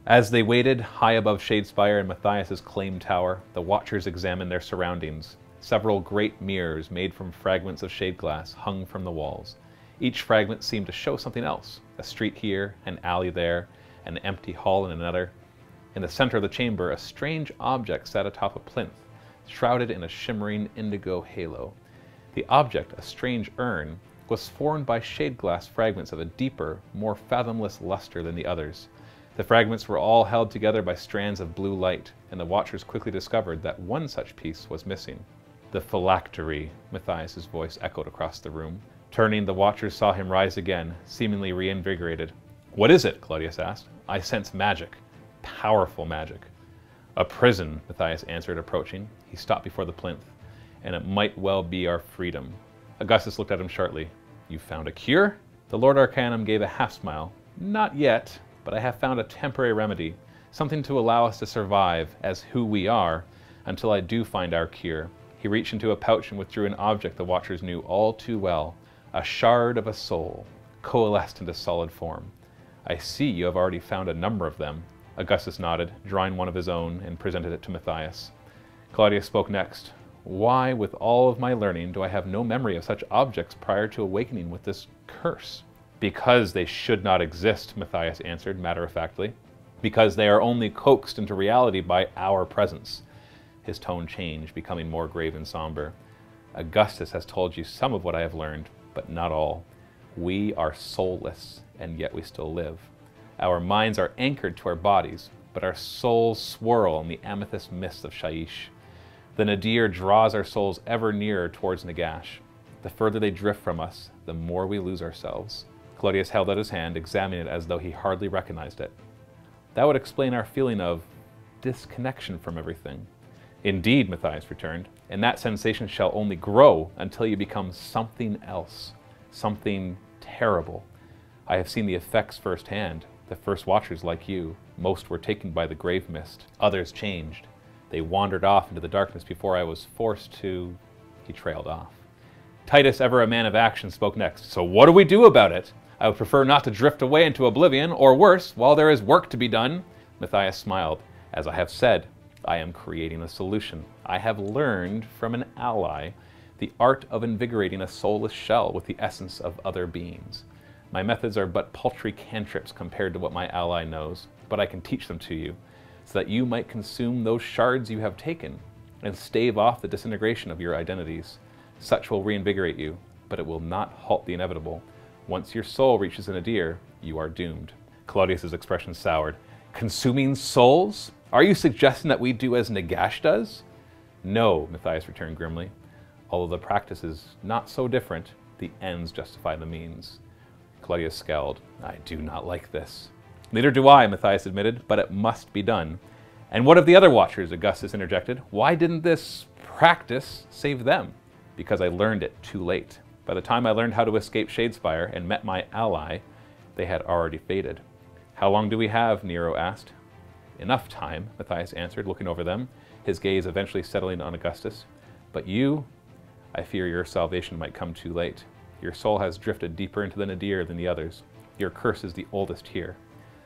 As they waited high above Shadespire and Mathias' claim tower, the Watchers examined their surroundings. Several great mirrors made from fragments of shade glass hung from the walls. Each fragment seemed to show something else, a street here, an alley there, an empty hall in another. In the center of the chamber, a strange object sat atop a plinth, shrouded in a shimmering indigo halo. The object, a strange urn, was formed by shade glass fragments of a deeper, more fathomless luster than the others. The fragments were all held together by strands of blue light, and the Watchers quickly discovered that one such piece was missing. The phylactery, Mathias' voice echoed across the room. Turning, the Watchers saw him rise again, seemingly reinvigorated. "What is it?" Claudius asked. "I sense magic. Powerful magic." "A prison," Mathias answered, approaching. He stopped before the plinth. "And it might well be our freedom." Augustus looked at him sharply. "You found a cure?" The Lord Arcanum gave a half-smile. "Not yet, but I have found a temporary remedy, something to allow us to survive as who we are until I do find our cure." He reached into a pouch and withdrew an object the Watchers knew all too well, a shard of a soul, coalesced into solid form. "I see you have already found a number of them." Augustus nodded, drawing one of his own, and presented it to Mathias. Claudius spoke next. "Why, with all of my learning, do I have no memory of such objects prior to awakening with this curse?" "Because they should not exist," Mathias answered matter-of-factly. "Because they are only coaxed into reality by our presence." His tone changed, becoming more grave and somber. "Augustus has told you some of what I have learned, but not all. We are soulless, and yet we still live. Our minds are anchored to our bodies, but our souls swirl in the amethyst mists of Shaiish. The nadir draws our souls ever nearer towards Nagash. The further they drift from us, the more we lose ourselves." Claudius held out his hand, examining it as though he hardly recognized it. "That would explain our feeling of disconnection from everything." "Indeed," Mathias returned, "and that sensation shall only grow until you become something else, something terrible. I have seen the effects firsthand. The first Watchers, like you, most were taken by the grave mist. Others changed. They wandered off into the darkness before I was forced to..." He trailed off. Titus, ever a man of action, spoke next. "So what do we do about it? I would prefer not to drift away into oblivion, or worse, while there is work to be done." Mathias smiled. "As I have said, I am creating a solution. I have learned from an ally the art of invigorating a soulless shell with the essence of other beings. My methods are but paltry cantrips compared to what my ally knows, but I can teach them to you, so that you might consume those shards you have taken, and stave off the disintegration of your identities. Such will reinvigorate you, but it will not halt the inevitable. Once your soul reaches a nadir, you are doomed." Claudius's expression soured. "Consuming souls? Are you suggesting that we do as Nagash does?" "No," Mathias returned grimly. "Although the practice is not so different, the ends justify the means." Claudius scowled. "I do not like this." "Neither do I," Mathias admitted, "but it must be done." "And what of the other Watchers?" Augustus interjected. "Why didn't this practice save them?" "Because I learned it too late. By the time I learned how to escape Shadespire and met my ally, they had already faded." "How long do we have?" Nero asked. "Enough time," Mathias answered, looking over them, his gaze eventually settling on Augustus. "But you, I fear your salvation might come too late. Your soul has drifted deeper into the nadir than the others. Your curse is the oldest here."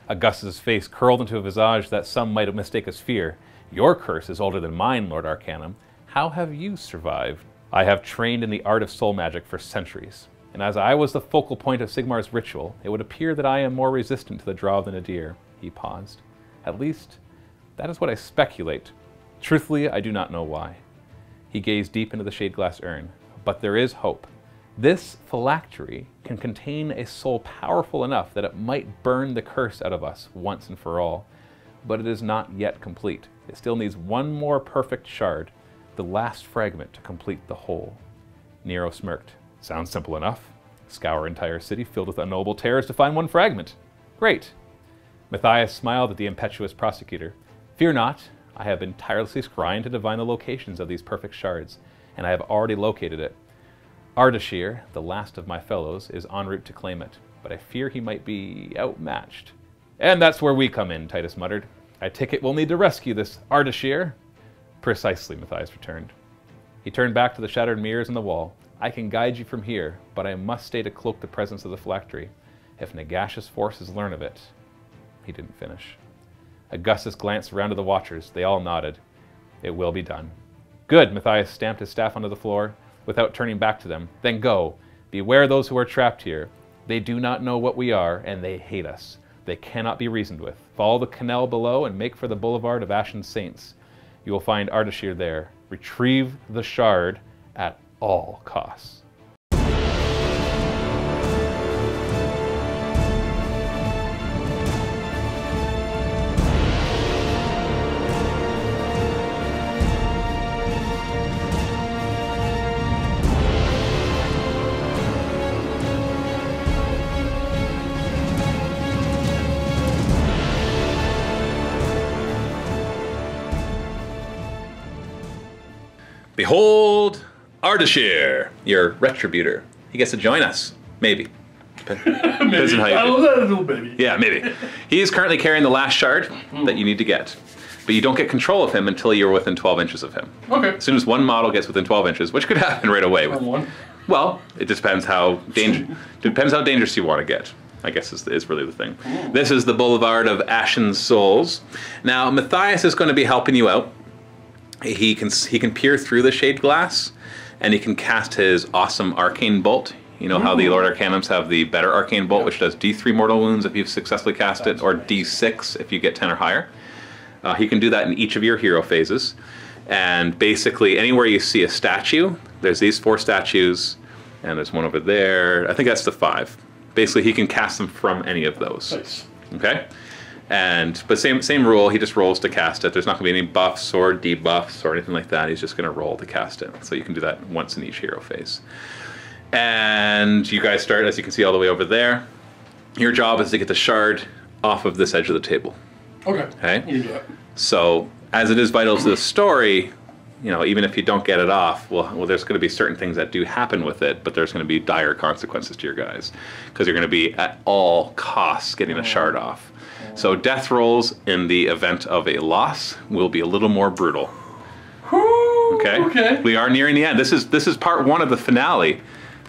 Augustus' face curled into a visage that some might mistake as fear. "Your curse is older than mine, Lord Arcanum. How have you survived?" "I have trained in the art of soul magic for centuries, and as I was the focal point of Sigmar's ritual, it would appear that I am more resistant to the draw of the nadir." He paused. "At least, that is what I speculate. Truthfully, I do not know why." He gazed deep into the shade glass urn. "But there is hope. This phylactery can contain a soul powerful enough that it might burn the curse out of us once and for all. But it is not yet complete. It still needs one more perfect shard, the last fragment to complete the whole." Nero smirked. "Sounds simple enough. Scour entire city filled with unknowable terrors to find one fragment. Great." Mathias smiled at the impetuous prosecutor. "Fear not. I have been tirelessly scrying to divine the locations of these perfect shards, and I have already located it. Ardashir, the last of my fellows, is en route to claim it, but I fear he might be outmatched." "And that's where we come in," Titus muttered. "I take it we'll need to rescue this Ardashir." "Precisely," Mathias returned. He turned back to the shattered mirrors on the wall. "I can guide you from here, but I must stay to cloak the presence of the phylactery. If Nagash's forces learn of it..." He didn't finish. Augustus glanced around to the watchers. They all nodded. It will be done. Good, Mathias stamped his staff onto the floor without turning back to them. Then go. Beware those who are trapped here. They do not know what we are, and they hate us. They cannot be reasoned with. Follow the canal below and make for the boulevard of Ashen Saints. You will find Ardashir there. Retrieve the shard at all costs. Behold, Ardashir, your retributor. He gets to join us. Maybe. Depends on how you I love that little baby. Yeah, maybe. He is currently carrying the last shard that you need to get. But you don't get control of him until you're within 12 inches of him. Okay. As soon as one model gets within 12 inches, which could happen right away. One. Well, it depends how dangerous you want to get, I guess is really the thing. Ooh. This is the Boulevard of Ashen Souls. Now, Mathias is going to be helping you out. He can peer through the shade glass, and he can cast his awesome arcane bolt. You know how the Lord Arcanums have the better arcane bolt, which does D3 mortal wounds if you've successfully cast it, or D6 if you get 10 or higher. He can do that in each of your hero phases. And basically, anywhere you see a statue, there's these 4 statues, and there's one over there. I think that's the 5. Basically, he can cast them from any of those. Nice. Okay? But same rule, he just rolls to cast it. There's not going to be any buffs or debuffs or anything like that. He's just going to roll to cast it. So you can do that once in each hero phase. And you guys start, as you can see, all the way over there. Your job is to get the shard off of this edge of the table. Okay. Okay? You do that. So, as it is vital to the story, you know, even if you don't get it off, well, there's going to be certain things that do happen with it, but there's going to be dire consequences to your guys. Because you're going to be, at all costs, getting a shard off. So death rolls in the event of a loss will be a little more brutal. Okay? Okay. We are nearing the end. This is part 1 of the finale.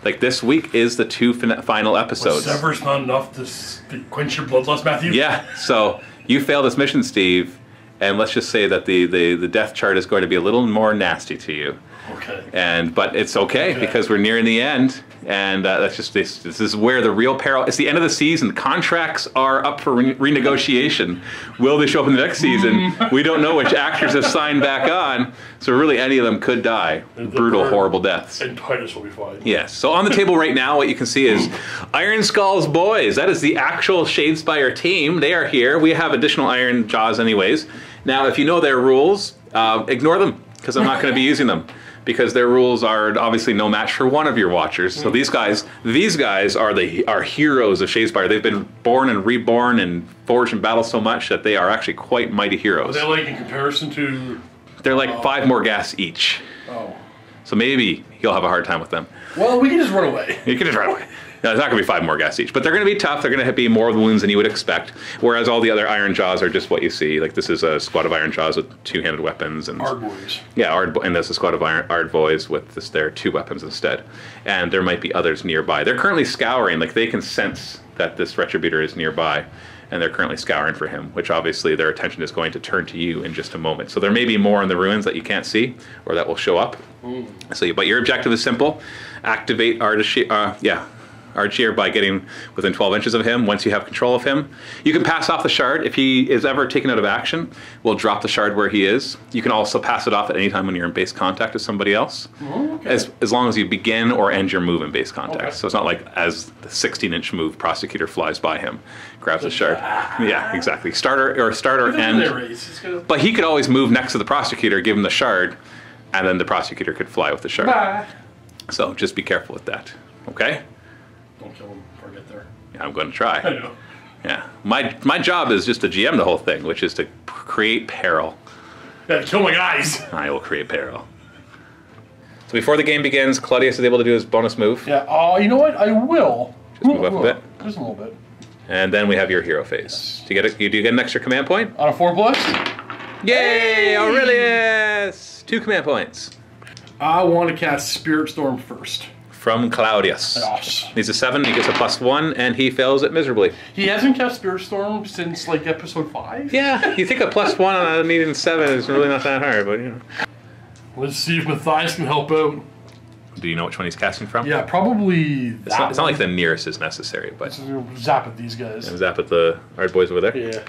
Like, this week is the 2 final episodes. Was Severus not enough to quench your bloodlust, Matthew? Yeah. So you failed this mission, Steve, and let's just say that the death chart is going to be a little more nasty to you. Okay. But it's okay because we're nearing the end, and that's just this is where the real peril. It's the end of the season. Contracts are up for renegotiation. Will they show up in the next season? We don't know which actors have signed back on, so really any of them could die. Brutal, horrible deaths. And Titus will be fine. Yes. So on the table right now, what you can see is Iron Skull's boys. That is the actual Shadespire team. They are here. We have additional Iron Jaws anyways. Now, if you know their rules, ignore them because I'm not going to be using them. Because their rules are obviously no match for one of your watchers. So these guys are heroes of Shadespire. They've been born and reborn and forged in battle so much that they are actually quite mighty heroes. Are they like in comparison to? They're like 5 more gas each. Oh. So maybe you'll have a hard time with them. Well, we can just run away. You can just run away. No, it's not going to be 5 more gas each, but they're going to be tough. They're going to be more wounds than you would expect. Whereas all the other Iron Jaws are just what you see. Like this is a squad of Iron Jaws with 2-handed weapons and Ardboys. Yeah, and there's a squad of Ardboys with their 2 weapons instead. And there might be others nearby. They're currently scouring. Like they can sense that this Retributor is nearby, and they're currently scouring for him. Which obviously their attention is going to turn to you in just a moment. So there may be more in the ruins that you can't see, or that will show up. So, but your objective is simple: activate Ardashir by getting within 12 inches of him. Once you have control of him, you can pass off the shard. If he is ever taken out of action, we'll drop the shard where he is. You can also pass it off at any time when you're in base contact with somebody else, as long as you begin or end your move in base contact. So it's not like as the 16-inch move, Prosecutor flies by him, grabs the shard. Yeah, exactly. Starter end. But he could always move next to the Prosecutor, give him the shard, and then the Prosecutor could fly with the shard. Bye. So just be careful with that. Okay? Don't kill him before I get there. Yeah, I'm going to try. I know. Yeah. My job is just to GM the whole thing, which is to create peril. Yeah, kill my guys. I will create peril. So before the game begins, Claudius is able to do his bonus move. Yeah, you know what? I will. Just move up a bit. Just a little bit. And then we have your hero phase. Do you get an extra command point? On a 4+? Yay, Yay! Aurelius! 2 command points. I want to cast Spirit Storm first. from Claudius. Yes. He's a 7, he gets a +1, and he fails it miserably. He hasn't cast Spirit Storm since like episode 5. Yeah, you think a +1 on a median 7 is really not that hard, but you know. Let's see if Mathias can help out. Do you know which one he's casting from? Yeah, probably that It's not like the nearest is necessary, but... Zap at these guys. And zap at the Ard boys over there? Yeah.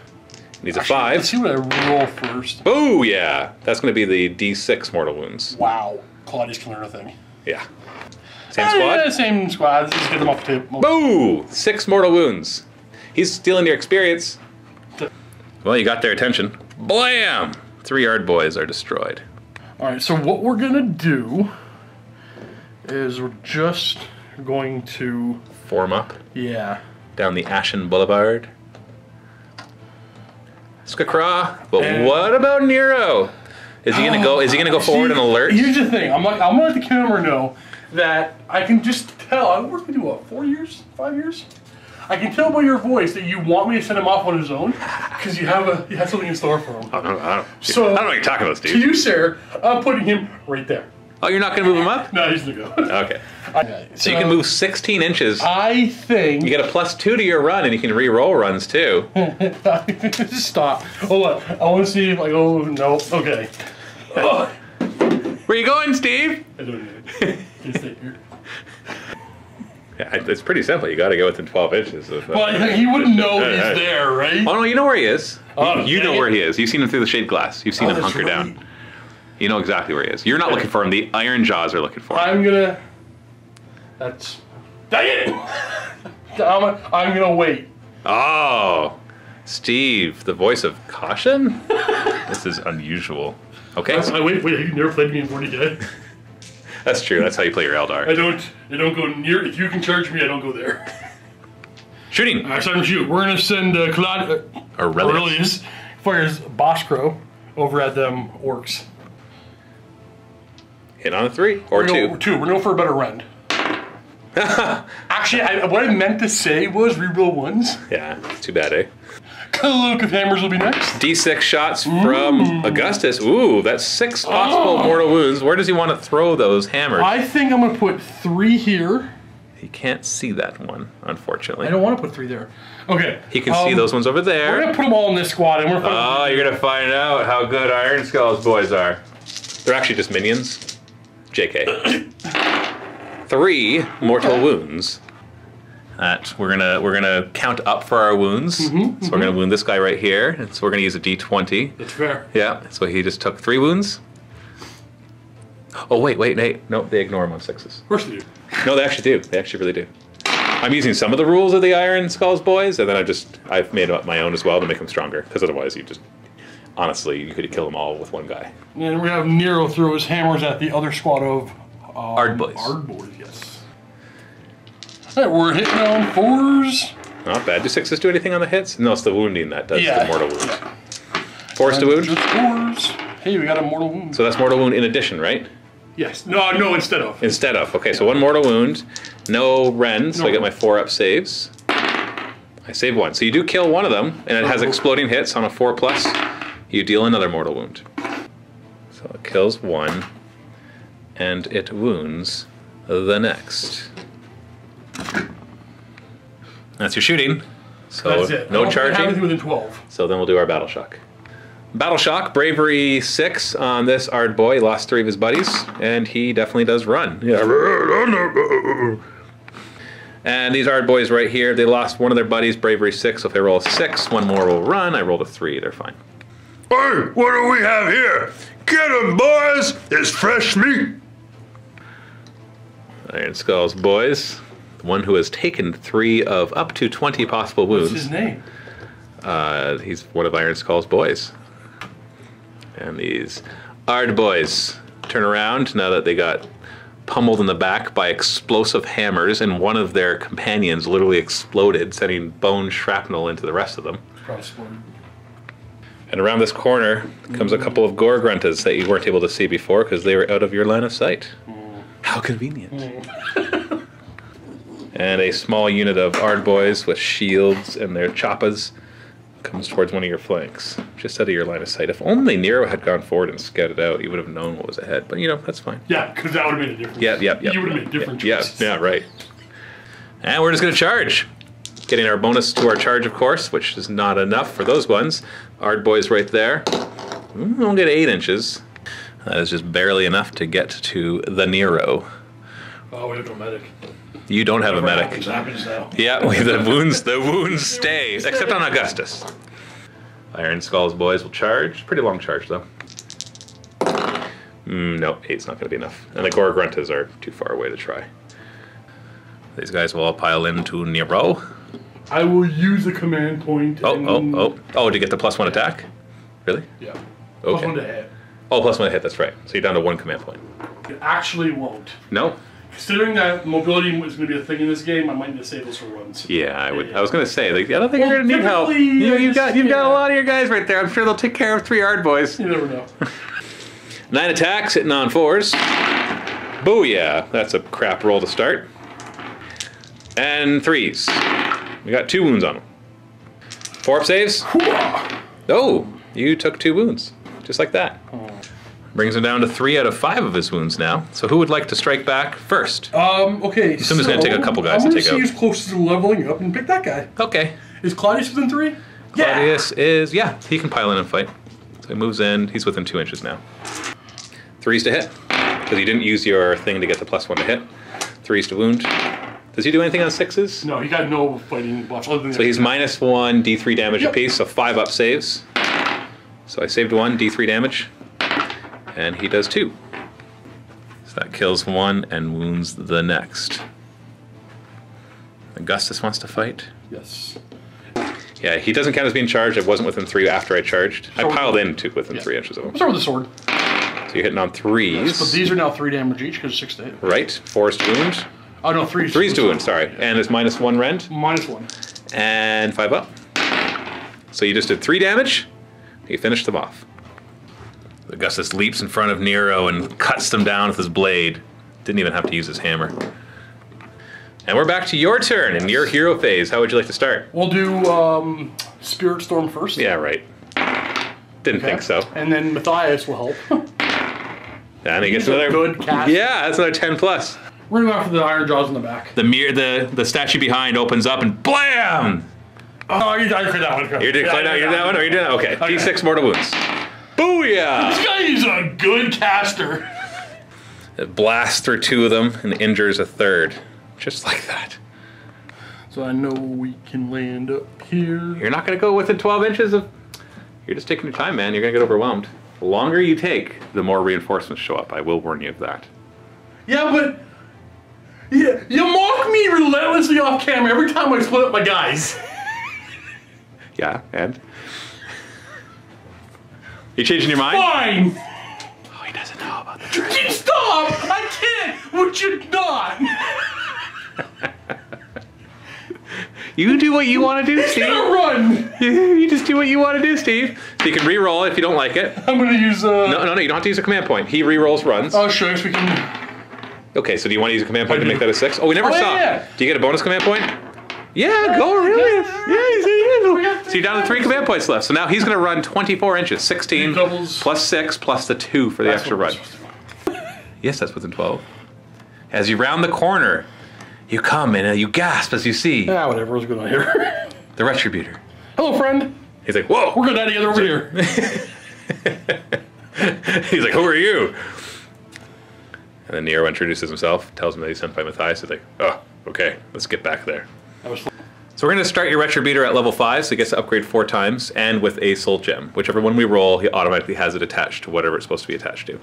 He's a 5. Let's see what I roll first. Oh, yeah. That's going to be the D6 mortal wounds. Wow. Claudius can learn a thing. Yeah. Same squad? Yeah, same squad. Let's just get them off the table. Boo! 6 mortal wounds. He's stealing your experience. Well, you got their attention. Blam! 3 Ard boys are destroyed. Alright, so what we're going to do is we're just going to... Form up. Yeah. Down the Ashen Boulevard. Skakra. But what about Nero? Is he gonna go? Is he gonna go forward and alert? Here's the thing. I'm gonna let the camera know that I can just tell. We're gonna do what? 4 years? 5 years? I can tell by your voice that you want me to send him off on his own because you have something in store for him. I don't So know what you're talking about, Steve. To you, sir, I'm putting him right there. Oh, you're not gonna move him up? No, he's gonna go. Okay. So you can move 16 inches. I think You get a +2 to your run, and you can re-roll runs too. Stop. Hold on. I want to see if I go. No. Okay. Where you going, Steve? I don't know. Just stay here. Yeah, it's pretty simple. You got to go within 12 inches. Of, But he wouldn't know he's there, right? Oh no, you know where he is. Oh, you know where he is. You've seen him through the shade glass. You've seen him that's hunker right. down. You know exactly where he is. You're not looking for him. The Iron Jaws are looking for him. I'm gonna. That's. Dang it! I'm gonna wait. Oh, Steve, the voice of caution? This is unusual. Okay. Wait. You never played me in 40K. That's true. That's how you play your Eldar. I don't go near. If you can charge me, I don't go there. Shooting. Alright, so I'm gonna shoot. We're gonna send Aurelius fires Boss Crow over at them orcs. Hit on a 3 or 2. We're gonna go for a better rend. Actually, what I meant to say was reroll ones. Yeah, it's too bad, eh? Luke of Hammers will be next. D6 shots from Augustus. Ooh, that's 6 possible mortal wounds. Where does he want to throw those hammers? I think I'm gonna put 3 here. He can't see that one, unfortunately. I don't want to put 3 there. Okay. He can see those ones over there. We're gonna put them all in this squad, and we're. Oh, you're gonna find out how good Iron Skull's boys are. They're actually just minions. JK. 3 mortal wounds. That we're gonna count up for our wounds. So we're gonna wound this guy right here, and so we're gonna use a D20. That's fair. Yeah. So he just took 3 wounds. Oh wait. No, they ignore him on 6s. Of course they do. No, they actually do. They actually really do. I'm using some of the rules of the Iron Skull's boys, and then I've made up my own as well to make them stronger. Because otherwise, honestly, you could kill them all with one guy. And we have Nero throw his hammers at the other squad of Ard boys. Ard boys, yes. Alright, we're hitting on 4s. Not bad. Do 6s do anything on the hits? No, it's the wounding that does the mortal wounds. Yeah. 4s to wound? Just 4s. Hey, we got a mortal wound. So that's mortal wound in addition, right? Yes. No, instead of. Instead of. Okay, so 1 mortal wound. No rend, so I get my 4-up saves. I save 1. So you do kill one of them, and it has exploding hits on a 4+. You deal another mortal wound. So it kills 1, and it wounds the next. That's your shooting. So That's it. no charging. Everything within 12. So then we'll do our Battle Shock. Battle Shock, bravery 6 on this Ard boy. He lost 3 of his buddies, and he definitely does run. Yeah. And these Ard boys right here, they lost one of their buddies, bravery 6. So if they roll a 6, 1 more will run. I rolled a 3. They're fine. Hey, what do we have here? Get 'em, boys! It's fresh meat! Iron Skull's boys. The one who has taken 3 of up to 20 possible wounds. What's his name? He's one of Iron Skull's boys. And these Ard boys turn around now that they got pummeled in the back by explosive hammers, and one of their companions literally exploded, sending bone shrapnel into the rest of them. And around this corner comes a couple of gore gruntas that you weren't able to see before because they were out of your line of sight. How convenient. And a small unit of Ard boys with shields and their choppas Comes towards one of your flanks, just out of your line of sight. If only Nero had gone forward and scouted out, you would have known what was ahead. But, you know, that's fine. Yeah, because that would have made a difference. Yeah. You would have made different choices. Yeah, right. And we're just going to charge. Getting our bonus to our charge, of course, which is not enough for those ones. Ard boy's right there. We'll get 8 inches. That is just barely enough to get to the Nero. Oh, we have no medic. You don't have a medic. Happens now. Yeah, the wounds stay, except on Augustus. Iron Skulls boys will charge. Pretty long charge though. No, 8's not going to be enough. And the Gorgruntas are too far away to try. These guys will all pile into Nero. I will use the command point. Oh, to get the +1 attack? Really? Yeah. Okay. +1 to hit. Oh, +1 to hit, that's right. So you're down to 1 command point. It actually won't. No? Considering that mobility is going to be a thing in this game, I might need to save those for runs. Yeah, I would. I was going to say, like, I don't think you're going to need help. typically, You've got a lot of your guys right there. I'm sure they'll take care of 3 Ard boys. You never know. 9 attacks, hitting on 4s. Booyah! That's a crap roll to start. And 3s. We got 2 wounds on them. 4 up saves. Oh, you took 2 wounds, just like that. Brings him down to 3 out of 5 of his wounds now. So who would like to strike back first? Okay. Somebody's going to take a couple guys to take out. I'm going to see who's closest to leveling up and pick that guy. Okay. Is Claudius within 3? Claudius is, yeah, he can pile in and fight. So he moves in. He's within 2 inches now. 3s to hit, because you didn't use your thing to get the +1 to hit. 3s to wound. Does he do anything on 6s? No, he got no fighting buffs. Other than So he's -1 D3 damage apiece, so 5 up saves. So I saved 1 D3 damage, and he does 2. So that kills 1 and wounds the next. Augustus wants to fight. Yes. Yeah, he doesn't count as being charged. I wasn't within 3 after I charged. I piled in to within 3 inches of him. Let's start with the sword. So you're hitting on 3s. Yes, but these are now 3 damage each because 6 to hit. Right, 4s to wound. Oh no, 3s. 3s to wound, sorry. And it's -1 rend. -1. And 5 up. So you just did 3 damage. You finished them off. Augustus leaps in front of Nero and cuts them down with his blade. Didn't even have to use his hammer. And we're back to your turn in your hero phase. How would you like to start? We'll do Spirit Storm first. Yeah, right. Didn't think so. And then Mathias will help. And he gets He's a another good cast. Yeah, that's another 10+. We're going to go after the Iron Jaws in the back. The statue behind opens up and blam! Oh, I declared that one. You did that one? Or you did that? Okay. D6 mortal wounds. Booyah! This guy is a good caster. It blasts through 2 of them and injures a 3rd. Just like that. So I know we can land up here. You're not going to go within 12 inches of... You're just taking your time, man. You're going to get overwhelmed. The longer you take, the more reinforcements show up. I will warn you of that. Yeah, but... Yeah, you mock me relentlessly off camera every time I split up my guys. Yeah, and? You changing your mind? Fine! Oh, he doesn't know about the trick. Stop! I can't! Would you not? You do what you want to do, He's Steve. gonna run! You just do what you want to do, Steve. So you can re-roll if you don't like it. I'm gonna use No, you don't have to use a command point. He re-rolls runs. Oh, sure, so we can... Okay, so do you want to use a command point to make that a 6? Oh, we never saw. Yeah. Do you get a bonus command point? Yeah, go, really? Yeah, so you're down to 3 command points left. So now he's going to run 24 inches. 16 plus 6 plus the 2 for the extra run. Yes, that's within 12. As you round the corner, you come and you gasp as you see Ah, whatever, what's going on here? the Retributor. Hello, friend. He's like, whoa. We're good at together over here. He's like, who are you? And then Nero introduces himself, tells him that he's sent by Mathias. He's like, oh, okay, let's get back there. So we're going to start your Retributor at level 5, so he gets to upgrade 4 times, and with a soul gem. Whichever one we roll, he automatically has it attached to whatever it's supposed to be attached to.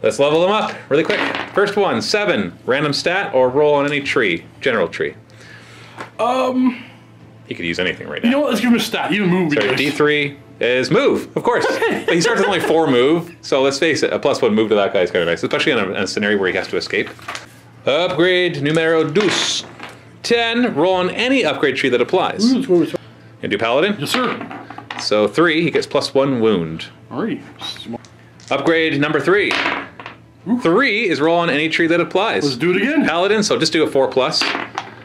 Let's level them up really quick. First one, 7, random stat, or roll on any tree, general tree. He could use anything right now. You know what, let's give him a stat. You move. Sorry, D3 is move, of course. But he starts with only 4 move, so let's face it, a +1 move to that guy is kind of nice, especially in a scenario where he has to escape. Upgrade numero 2. 10, roll on any upgrade tree that applies. You do Paladin? Yes, sir. So 3, he gets +1 wound. Alright. Upgrade number 3. 3 is roll on any tree that applies. Let's do it again. Paladin, so just do a 4+.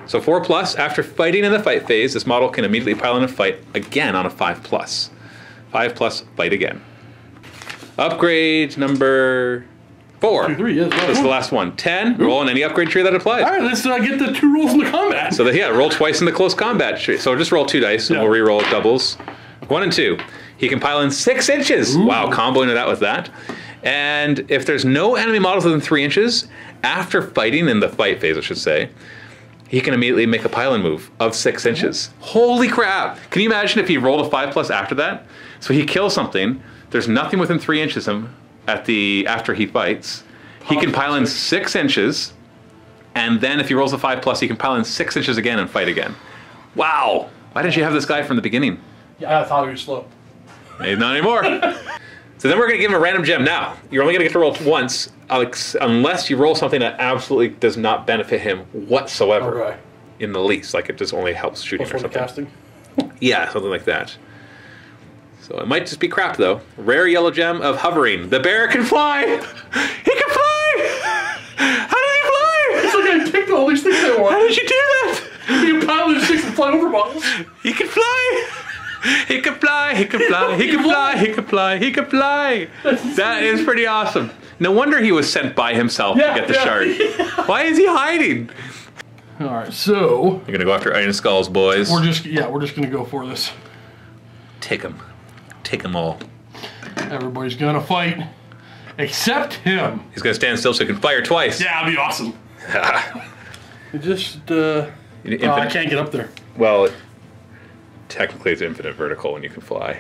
So 4+, after fighting in the fight phase, this model can immediately pile in a fight again on a 5+. 5+, fight again. Upgrade number 4. 2, 3, yes. This is the last one. 10, roll on any upgrade tree that applies. All right, let's get the 2 rolls in the combat. So yeah, roll twice in the close combat tree. So just roll 2 dice, and we'll re-roll doubles. 1 and 2. He can pile in 6 inches. Ooh. Wow, comboing it out with that. And if there's no enemy models within 3 inches, after fighting in the fight phase, I should say, he can immediately make a pile-in move of 6 inches. Holy crap! Can you imagine if he rolled a 5+ after that? So he kills something. There's nothing within 3 inches of him after he fights. He can pile in 6 inches, and then if he rolls a 5+, he can pile in 6 inches again and fight again. Wow! Why didn't you have this guy from the beginning? Yeah, I thought he was slow. Maybe not anymore. So then we're going to give him a random gem. Now, you're only going to get to roll once, unless you roll something that absolutely does not benefit him whatsoever in the least. Like it just only helps shooting or something. Casting? Yeah, something like that. So it might just be crap though. Rare yellow gem of hovering. The bear can fly! He can fly! How did he fly? It's like I picked all these things I want. How did you do that? You can pile in 6 and fly over models. He can fly! He can fly, he can fly, he can fly, he can fly, he can fly. That is pretty awesome. No wonder he was sent by himself to get the shard. Why is he hiding? All right, so you're gonna go after Iron Skulls, boys. We're just gonna go for this. Take them all. Everybody's gonna fight, except him. He's gonna stand still so he can fire twice. Yeah, that'd be awesome. I can't get up there. Well. Technically, it's infinite vertical when you can fly.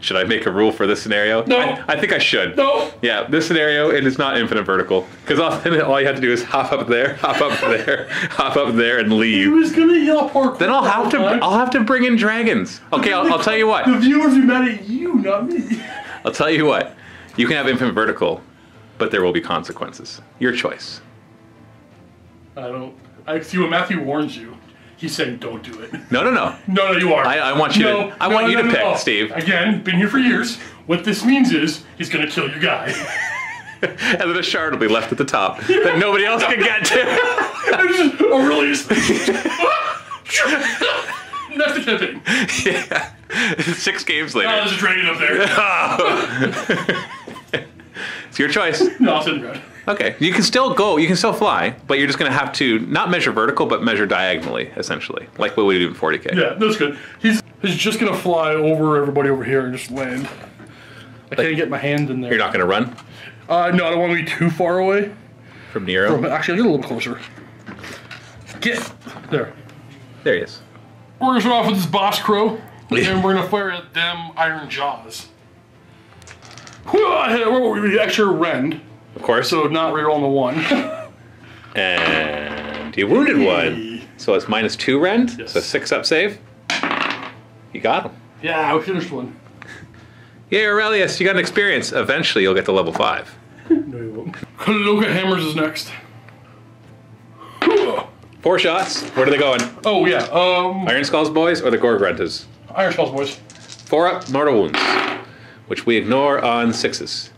Should I make a rule for this scenario? No. I think I should. No. Yeah, this scenario, it is not infinite vertical. Because all you have to do is hop up there, hop up there, hop up there, and leave. He was gonna yell parkour. Then I'll have to bring in dragons. Okay, I'll tell you what. The viewers are mad at you, not me. I'll tell you what. You can have infinite vertical, but there will be consequences. Your choice. I see what Matthew warns you. He's saying, don't do it. No. No, you are. I want you to pick, Steve. Again, been here for years. What this means is, he's going to kill your guy. And then a shard will be left at the top that nobody else can get to. Oh, really? That's the campaign. Yeah. 6 games later. Oh, there's a dragon up there. It's your choice. No, I'll sit in the ground. Okay, you can still go, you can still fly, but you're just going to have to not measure vertical, but measure diagonally, essentially, like what we do in 40K. Yeah, that's good. He's just going to fly over everybody over here and just land. I can't get my hand in there. You're not going to run? No, I don't want to be too far away. From Nero? Actually, I'll get a little closer. Get there. There he is. We're going to start off with this boss crow, and we're going to fire at them iron jaws. We extra rend. Of course. So not reroll on the 1. And you wounded 1. So it's -2 rend. Yes. So 6 up save. You got him. Yeah, we finished 1. Yeah, Aurelius, you got an experience. Eventually you'll get to level 5. No, you won't. Loka Hammers is next. 4 shots. Where are they going? Oh, yeah. Iron Skulls boys or the Gorgruntas? Iron Skulls boys. 4 up, mortal wounds. Which we ignore on 6s.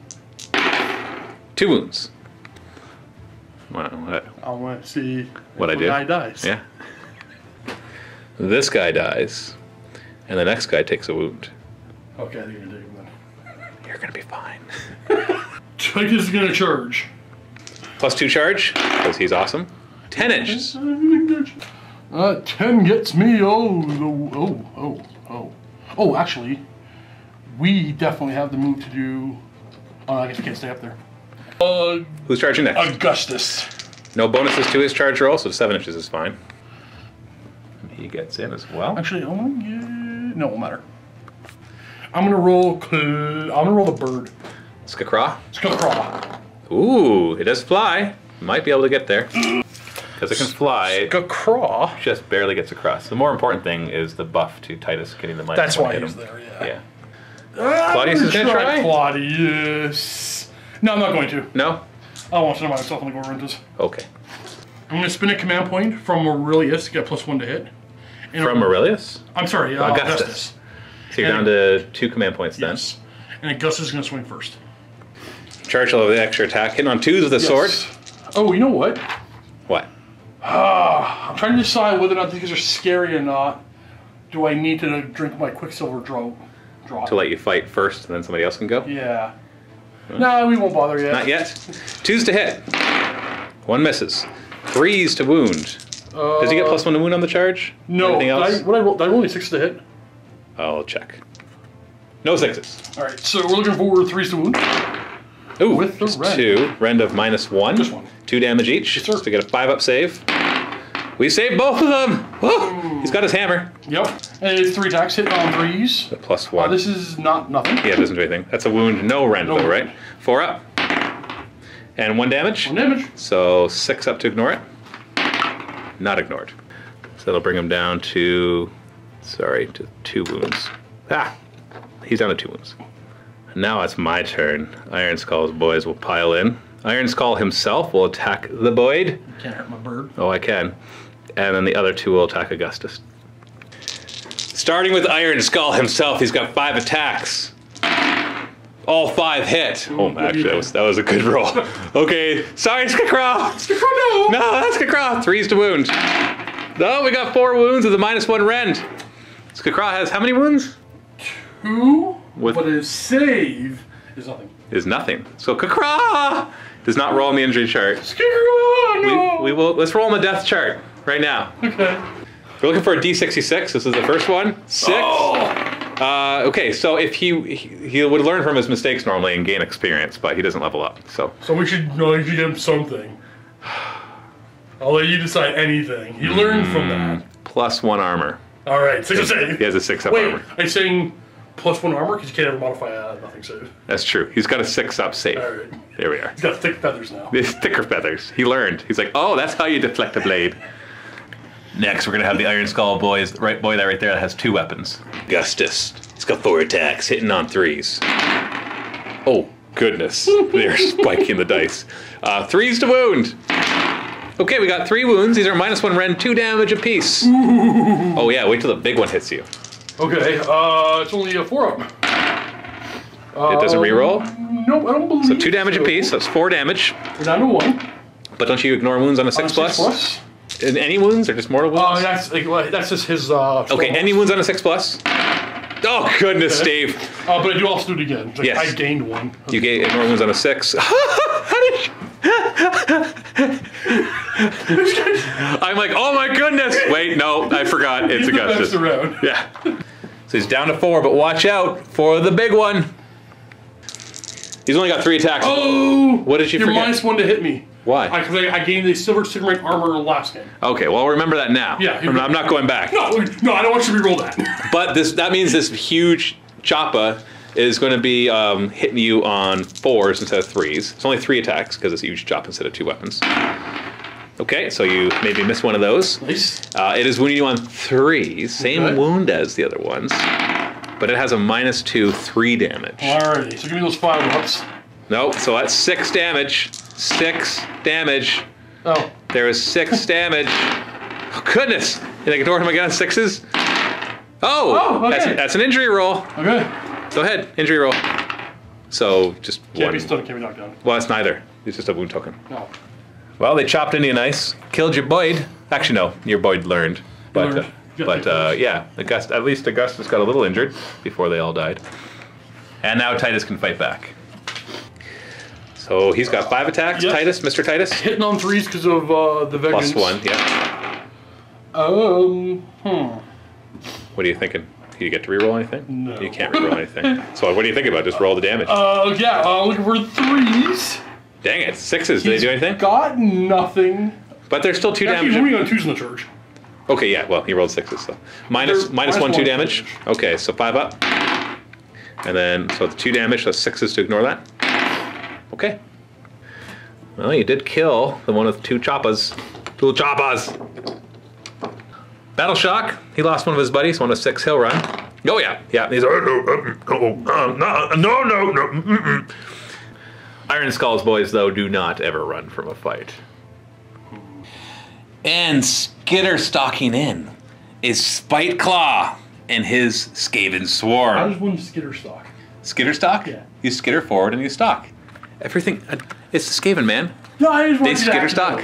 2 wounds. Wow. I want to see what I do. Guy dies. Yeah. This guy dies, and the next guy takes a wound. Okay, I think you're gonna take him then. You're gonna be fine. Titus is gonna charge. +2 charge, because he's awesome. 10 inches. 10 gets me. Oh, actually, we definitely have the move to do. Oh, I guess you can't stay up there. Who's charging next? Augustus. No bonuses to his charge roll, so 7 inches is fine. He gets in as well. Actually, I want to get. No, it won't matter. I'm gonna roll the bird. Skakra? Skakra. Ooh, it does fly. Might be able to get there. Because it can fly. Skakra. Just barely gets across. The more important thing is the buff to Titus getting the money. That's why he's there, yeah. Claudius is gonna try? Claudius. No, I'm not going to. No? I want to know myself on the Gorgruntas. Okay. I'm going to spin a command point from Aurelius, get +1 to hit. And from Aurelius? I'm sorry, Augustus. So you're down to 2 command points then. Yes. And Augustus is going to swing first. Charge will have the extra attack. Hitting on 2s with the sword. Oh, you know what? What? I'm trying to decide whether or not these are scary or not. Do I need to drink my Quicksilver drop? To let you fight first, and then somebody else can go? Yeah. No, we won't bother yet. Not yet. 2s to hit. 1 misses. 3s to wound. Does he get +1 to wound on the charge? No. Anything else? Did I roll only 6 to hit? I'll check. No 6s. Alright, so we're looking for 3s to wound. Ooh, With the just rend. 2. Rend of -1. Just 1. 2 damage each. Yes, sir. So we get a 5-up save. We saved both of them! Woo! He's got his hammer. Yep. And it's 3 attacks hit on 3s. The +1. This is not nothing. Yeah, it doesn't do anything. That's a wound, no rend though, right? 4 up. And 1 damage. 1 damage. So 6 up to ignore it. Not ignored. So that'll bring him down to, to 2 wounds. Ah! He's down to 2 wounds. Now it's my turn. Iron Skull's boys will pile in. Iron Skull himself will attack the Boyd. You can't hurt my bird. Oh, I can. And then the other 2 will attack Augustus. Starting with Iron Skull himself, he's got 5 attacks. All 5 hit. Oh, actually, that was a good roll. Okay, sorry, Skakra. Skakra, no. No, that's Skakra. 3s to wound. No, we got 4 wounds with a -1 rend. Skakra has how many wounds? 2, With- but his save is nothing. Is nothing. So Kakra does not roll on the injury chart. Skakra, no. We will. Let's roll on the death chart right now. Okay. We're looking for a D66. This is the first one. 6. Oh. Okay, so if he would learn from his mistakes normally and gain experience, but he doesn't level up. So we should give him something. I'll let you decide anything. He learned from that. +1 armor. All right, 6 to save. He has a 6-up Wait, armor. are you saying +1 armor? Because you can't ever modify nothing save. That's true. He's got a 6-up save. All right. There we are. He's got thick feathers now. These thicker feathers. He learned. He's like, oh, that's how you deflect a blade. Next, we're gonna have the Iron Skull boy that right there that has 2 weapons. Augustus. He's got 4 attacks, hitting on 3s. Oh goodness, they're spiking the dice. 3s to wound. Okay, we got 3 wounds. These are -1 rend, 2 damage apiece. Oh yeah, wait till the big one hits you. Okay, it's only a 4-up. It doesn't reroll. Nope, I don't believe So 2 damage apiece. That's 4 damage. We're down to 1. But don't you ignore wounds on a 6+? 6+. In any wounds or just mortal wounds? That's just his. Okay, any wounds on a 6+? Oh goodness, Okay. Steve. But I do also do it again. Like, Yes. I gained 1. You get ignore wounds on a 6. How did you... I'm like, oh my goodness. Wait, no, I forgot. It's He's the Augustus. best around. Yeah. So he's down to 4, but watch out for the big one. He's only got 3 attacks. Oh! What did you You're forget? -1 to hit me. Why? Because I gained the silver Sigmar armor last game. Okay, well, remember that now. Yeah. I'm not going back. No, I don't want you to reroll that. But that means this huge choppa is going to be hitting you on 4s instead of 3s. It's only 3 attacks because it's a huge chop instead of 2 weapons. Okay, so you maybe miss one of those. Nice. It is wounding you on 3s, same Okay. wound as the other ones, but it has a -2, 3 damage. Alrighty, so give me those 5-ups. Nope, so that's 6 damage. 6 damage. Oh. There is 6 damage. Oh, goodness! Did I ignore him again? 6s? Oh! Okay. That's an injury roll. Okay. Go ahead, injury roll. So just Can't one. be stunned, can't be knocked down. Well, it's neither. It's just a wound token. No. Well, they chopped into you nice, killed your Boyd. Actually, no, your Boyd learned. But, Learned. yeah, at least Augustus got a little injured before they all died. And now Titus can fight back. So he's got 5 attacks, Yep. Titus, Mr. Titus. Hitting on 3s because of the vengeance. +1, yeah. What are you thinking? Do you get to reroll anything? No. You can't reroll anything. So what do you think about? Just roll the damage. Yeah, looking for 3s. Dang it, 6s. Did they do anything? Got nothing. But there's still 2 Actually, damage. he's winning on 2s in the church. Okay, yeah, well, he rolled 6s, so. Minus Minus 1, 2 1 damage. Okay, so 5 up. And then, so it's 2 damage, so 6s to ignore that. Okay. Well, you did kill the one with 2 choppas. 2 choppas! Battle Shock, he lost one of his buddies, one with 6 Hill Run. Oh yeah, yeah, these are... No. Iron Skull's boys, though, do not ever run from a fight. And skitter stalking in is Spite Claw and his Skaven I Swarm. just won Skitter stock. Skitter stalk? Yeah. You skitter forward and you stalk. Everything, it's the Skaven, man. No, I just They want skitter stalk.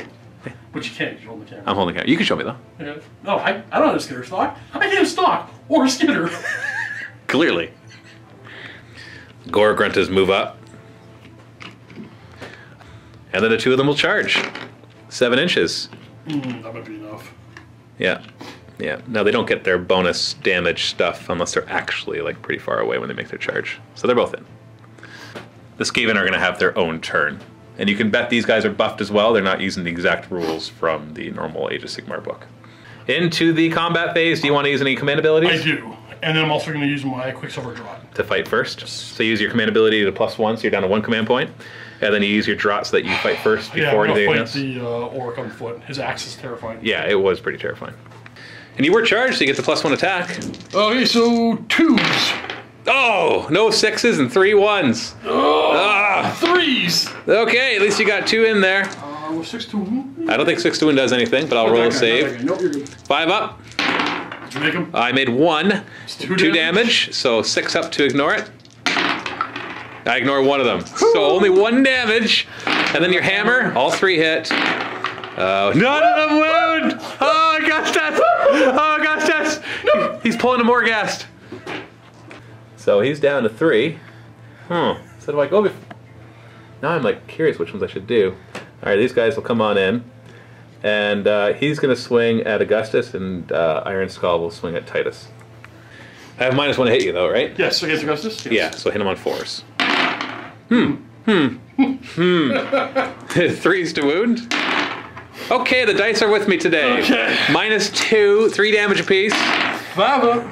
But you can't. You hold the camera. I'm holding it. You can show me though. Yeah. No, I don't have a skitter stock. I can't stock or skitter. Clearly. Gore Gruntas move up. And then the two of them will charge. 7 inches. That might be enough. Yeah. Yeah. Now they don't get their bonus damage stuff unless they're actually like pretty far away when they make their charge. So they're both in. The Skaven are going to have their own turn. And you can bet these guys are buffed as well. They're not using the exact rules from the normal Age of Sigmar book. Into the combat phase, do you want to use any command abilities? I do. And then I'm also going to use my Quicksilver Draught. To fight first. So you use your command ability to +1, so you're down to 1 command point. And then you use your draught so that you fight first before anything else. Yeah, I'm going to fight the Orc on foot. His axe is terrifying. Yeah, it was pretty terrifying. And you were charged, so you get the +1 attack. Okay, so 2s. Oh, no 6s and 3 1s. Oh, 3s. Okay, at least you got 2 in there. 6 to wound? I don't think 6 to wound does anything, but I'll roll a save. Nope, you're good. 5 up. Did you make him? I made 1. It's 2 damage, so 6 up to ignore it. I ignore 1 of them. So only 1 damage. And then your hammer, all 3 hit. None of them wound! Oh, Augustus! Oh, Augustus! No. He's pulling a Morghast. So he's down to 3. So do I go before? Now I'm like curious which ones I should do. Alright, these guys will come on in. And he's going to swing at Augustus, and Iron Skull will swing at Titus. I have -1 to hit you though, right? Yes, against Augustus? Yes. Yeah, so hit him on 4s. 3s to wound. Okay, the dice are with me today. Okay. -2, 3 damage apiece. 5 up.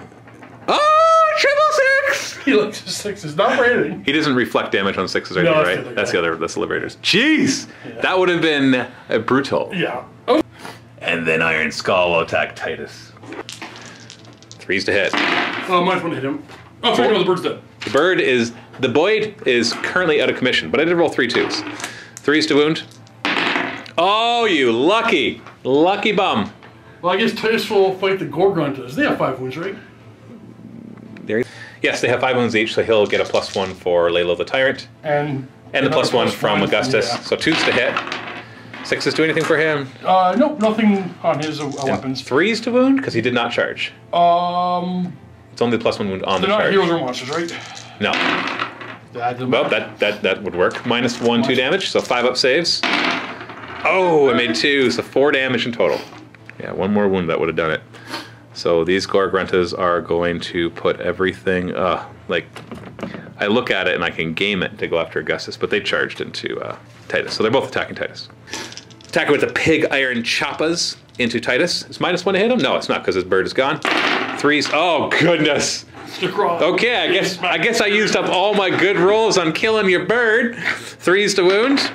Oh, triple 6! He looks at 6s, not for anything. He doesn't reflect damage on 6s or anything, No, right? That's the Liberators. Jeez! Yeah. That would have been brutal. Yeah. Oh. And then Iron Skull will attack Titus. 3s to hit. Oh, -1 to hit him. Oh, sorry, no, the bird's dead. The Boyd is currently out of commission, but I did roll 3 2s. 3s to wound. Oh, you lucky bum. Well, I guess Titus will fight the Gorgontas. They have 5 wounds, right? Yes, they have 5 wounds each, so he'll get a +1 for Layla the Tyrant. And the +1 from Augustus. Yeah. So 2s to hit. 6s do anything for him? Nope, nothing on his weapons. 3s to wound? Because he did not charge. It's only the +1 wound on the charge. They're not heroes or monsters, right? No. Well, that would work. -1, 2 damage, so 5 up saves. Oh, I made 2, so 4 damage in total. Yeah, 1 more wound, that would have done it. So these Gore Gruntas are going to put everything, like, I look at it and I can game it to go after Augustus, but they charged into Titus. So they're both attacking Titus. Attacking with the Pig Iron Choppas into Titus. Is -1 to hit him? No, it's not, because his bird is gone. 3s, oh goodness. Okay, I guess I used up all my good rolls on killing your bird. 3s to wound.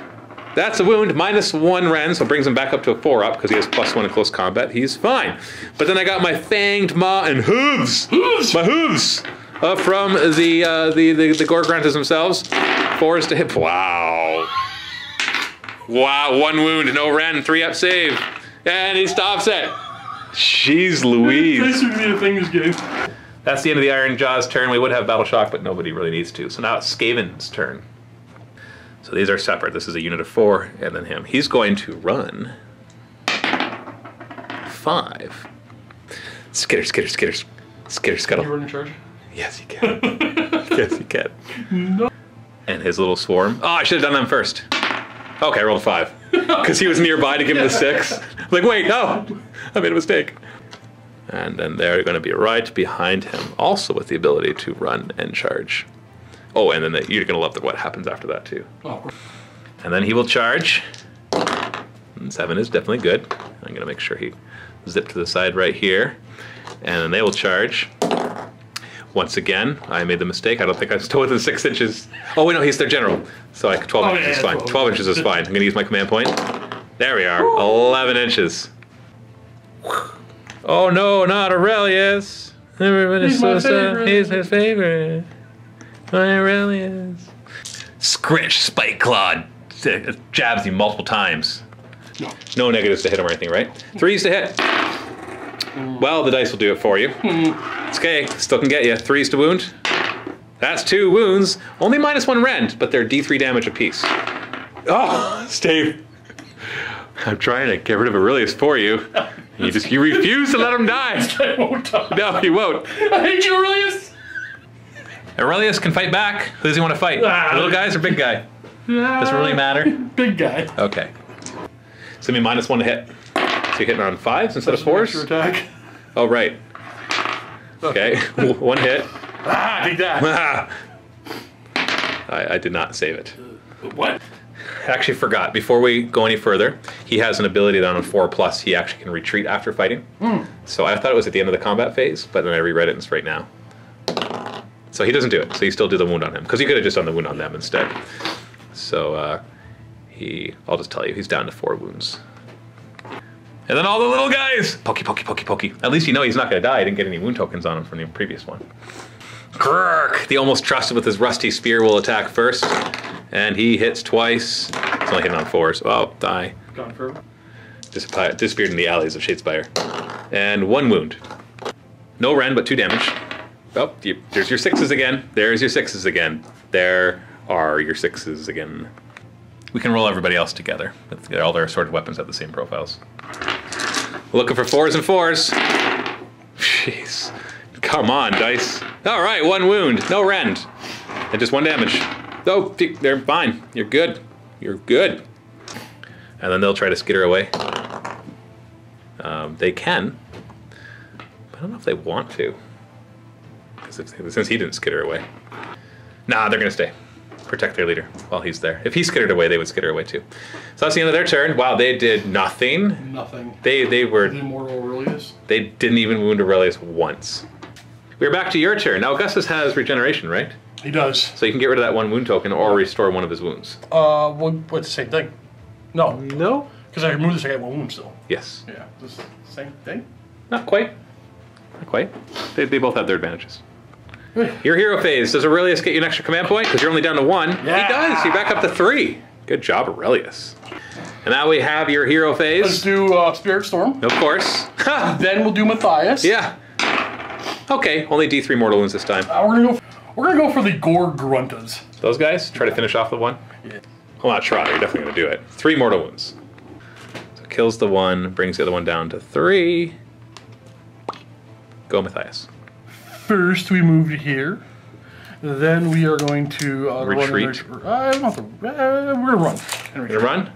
That's a wound, -1 Ren, so it brings him back up to a 4 up because he has +1 in close combat. He's fine. But then I got my fanged maw and hooves. My hooves from the Gore Gruntas themselves. 4s to hit. Wow. Wow, 1 wound, no Ren, 3 up save. And he stops it. Jeez Louise. This would be a thing this game. That's the end of the Iron Jaw's turn. We would have Battle Shock, but nobody really needs to. So now it's Skaven's turn. So these are separate. This is a unit of 4, and then him. He's going to run 5. Skitter, scuttle. Can you run in charge? Yes, he can. Yes, he can. No. And his little swarm. Oh, I should have done them first. Okay, I rolled a 5. Because he was nearby to give him the 6. Like, wait, no! I made a mistake. And then they're going to be right behind him, also with the ability to run and charge. Oh, and then you're going to love what happens after that, too. Oh. And then he will charge. And 7 is definitely good. I'm going to make sure he zip to the side right here. And then they will charge. Once again, I made the mistake. I don't think I'm still within 6 inches. Oh, wait, no, he's their general. So 12 inches is fine. 12 inches is fine. I'm going to use my command point. There we are. 11 inches. Oh, no, not Aurelius. Everybody's so sad. He's his favorite. Aurelius. Scritch, Spike Claw. Jabs him multiple times. No negatives to hit him or anything, right? 3s to hit. Well, the dice will do it for you. It's okay, still can get you. 3s to wound. That's 2 wounds. Only -1 rend, but they're D3 damage apiece. Oh, Steve. I'm trying to get rid of Aurelius for you. You refuse to let him die. I won't die. No, he won't. I hate you, Aurelius. Aurelius can fight back. Who does he want to fight? Little guys or big guy? Doesn't really matter. Big guy. Okay. So I mean -1 to hit. So you're hitting on 5s instead of 4s? Extra attack. Oh, right. Okay, 1 hit. Take that. I did not save it. What? I actually forgot. Before we go any further, he has an ability that on 4+, he actually can retreat after fighting. So I thought it was at the end of the combat phase, but then I reread it and it's right now. So he doesn't do it. So you still do the wound on him. Because he could have just done the wound on them instead. So I'll just tell you, he's down to 4 wounds. And then all the little guys! Pokey, pokey, pokey, pokey. At least you know he's not going to die. He didn't get any wound tokens on him from the previous one. Grrrk! The almost trusted with his rusty spear will attack first. And he hits twice. It's only hitting on 4s. Oh, die. Gone forever. Disappeared in the alleys of Shadespire. And 1 wound. No rend, but 2 damage. Oh, there's your 6s again. There's your 6s again. There are your 6s again. We can roll everybody else together. All their assorted weapons have the same profiles. Looking for 4s and 4s. Jeez. Come on, dice. All right, 1 wound. No rend. And just 1 damage. Oh, they're fine. You're good. You're good. And then they'll try to skitter away. They can. But I don't know if they want to. Since he didn't skitter away. Nah, they're going to stay. Protect their leader while he's there. If he skittered away, they would skitter away too. So that's the end of their turn. Wow, they did nothing. Nothing. They were... The immortal Aurelius. They didn't even wound Aurelius once. We're back to your turn. Now, Augustus has regeneration, right? He does. So you can get rid of that 1 wound token or restore 1 of his wounds. Well, it's the same thing. No. No? Because I remove this, I get 1 wound still. Yes. Yeah, this is the same thing. Not quite. Not quite. They both have their advantages. Your hero phase. Does Aurelius get you an extra command point? Because you're only down to 1. Yeah. He does. You're back up to 3. Good job, Aurelius. And now we have your hero phase. Let's do Spirit Storm. Of course. Then we'll do Mathias. Yeah. Okay, only D3 mortal wounds this time. We're gonna go for the Gore Gruntas. Those guys? Try to finish off the 1? Yeah. Well, not try. You're definitely going to do it. 3 mortal wounds. So kills the 1, brings the other one down to 3. Go Mathias. First, we move to here. Then we are going to retreat. We're gonna run. You're gonna run?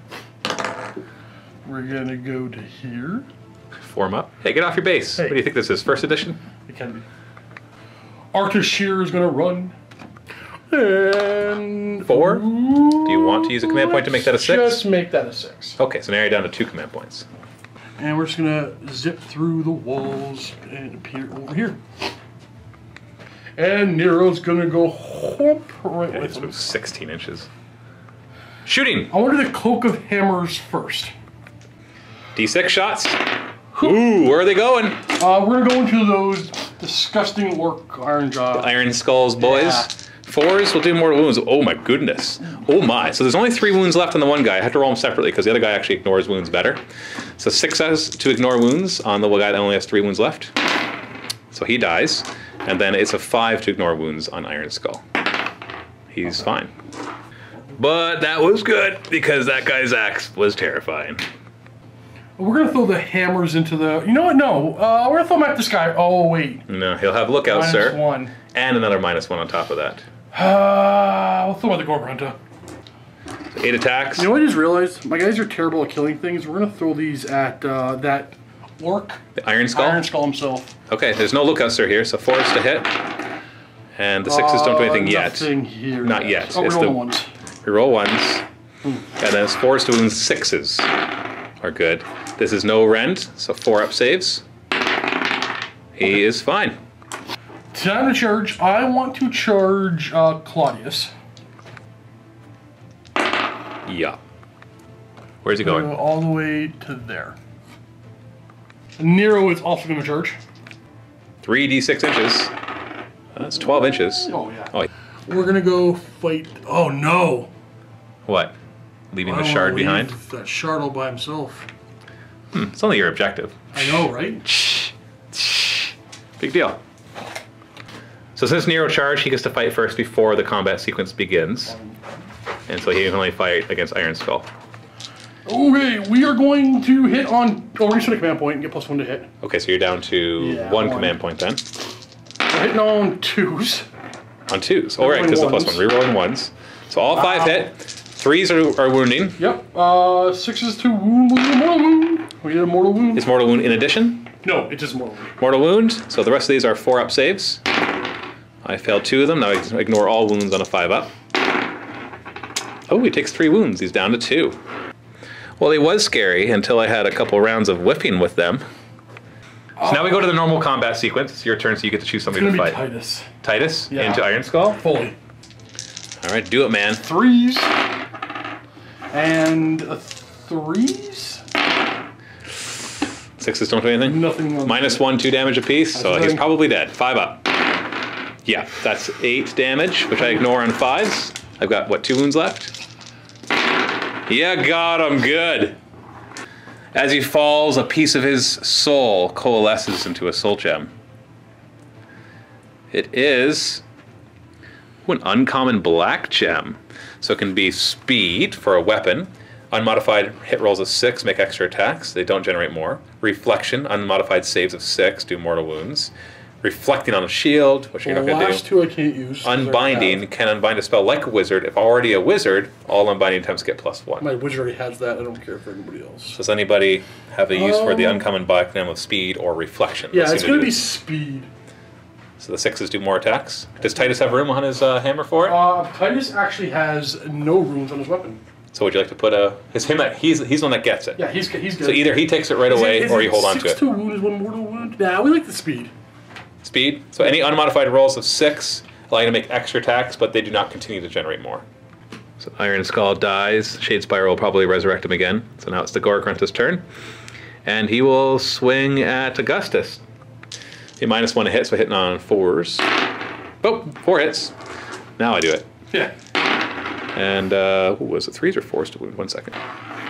We're gonna go to here. Form up. Hey, get off your base. Hey. What do you think this is? 1st edition? It can be. Arcus Shear is gonna run. And 4? Do you want to use a command point to make that a 6? Just make that a 6. Okay, so now you're down to 2 command points. And we're just gonna zip through the walls and appear over here. And Nero's gonna go whoop right with him. 16 inches. Shooting! I want to do the Cloak of Hammers first. D6 shots. Ooh, where are they going? We're gonna go into those disgusting orc iron jaw. Iron skulls, boys. Yeah. 4s will do mortal wounds. Oh my goodness. Oh my. So there's only 3 wounds left on the one guy. I have to roll them separately because the other guy actually ignores wounds better. So 6 has to ignore wounds on the guy that only has 3 wounds left. So he dies. And then it's a 5 to ignore wounds on Iron Skull. He's fine. But that was good because that guy's axe was terrifying. We're gonna throw the hammers into the. You know what? No, we're gonna throw them at this guy. Oh wait. No, he'll have lookout, sir. -1. And another -1 on top of that. We'll throw out the Gore Grunta. 8 attacks. You know what I just realized? My guys are terrible at killing things. We're gonna throw these at that orc. The Iron Skull? Iron Skull himself. Okay, there's no lookout, sir, here, so 4s to hit. And the 6s don't do anything yet. Nothing here. Not yet. Oh, It's we're the rolling 1s. We roll 1s. And then it's 4s to wound 6s are good. This is no rend, so 4 up saves. He is fine. Time to charge. I want to charge Claudius. Yeah. Where's he going? All the way to there. Nero is also going to charge. 3d6 inches. That's 12 inches. Oh, yeah. Oh, We're going to go fight. Oh, no. what? Leaving the I don't shard wanna behind? leave that shard all by himself. It's only your objective. I know, right? Big deal. So since Nero charged, he gets to fight first before the combat sequence begins. And so he can only fight against Iron Skull. Okay, we are going to hit on... Oh, we're going to set a command point and get +1 to hit. Okay, so you're down to one command point then. We're hitting on 2s. On 2s. All right, because the +1. Rerolling 1s. So all 5 hit. 3s are wounding. Yep. 6s to wound. We get a mortal wound. We get a mortal wound. Is mortal wound in addition? No, it's just mortal wound. Mortal wound. So the rest of these are 4-up saves. I failed 2 of them. Now I ignore all wounds on a 5-up. Oh, he takes 3 wounds. He's down to 2. Well, he was scary until I had a couple rounds of whipping with them. So now we go to the normal combat sequence. It's your turn, so you get to choose somebody to fight. Titus. Titus? Yeah. Into Iron Skull? Fully. All right, do it, man. 3s. And 3s. 6s don't do anything? Nothing. -1, 2 damage apiece, so he's probably dead. 5-up. Yeah, that's 8 damage, which I ignore on 5s. I've got, what, 2 wounds left? Yeah, got him, good. As he falls, a piece of his soul coalesces into a soul gem. It is an uncommon black gem. So it can be speed for a weapon. Unmodified hit rolls of 6 make extra attacks. They don't generate more. Reflection, unmodified saves of 6 do mortal wounds. Reflecting on a shield, which you're not going to do. Last 2 I can't use. Unbinding can unbind a spell like a wizard. If already a wizard, all unbinding attempts get +1. My wizard already has that. I don't care for anybody else. Does anybody have a use for the uncommon black gem of speed or reflection? Yeah, it's going to be speed. So the 6s do more attacks. Does Titus have room on his hammer for it? Titus actually has no runes on his weapon. So would you like to put he's the one that gets it? Yeah, he's good. So either he takes it right away or you hold on to it. 6 to wound is 1 mortal wound? Nah, we like the speed. Speed. So any unmodified rolls of 6 allow you to make extra attacks, but they do not continue to generate more. So Iron Skull dies. Shade Spiral will probably resurrect him again. So now it's the Gore-Grunta's turn. And he will swing at Augustus. He -1 to hit, so hitting on 4s. Oh, 4 hits. Now I do it. Yeah. And, was it 3s or 4s to wound? 1 second.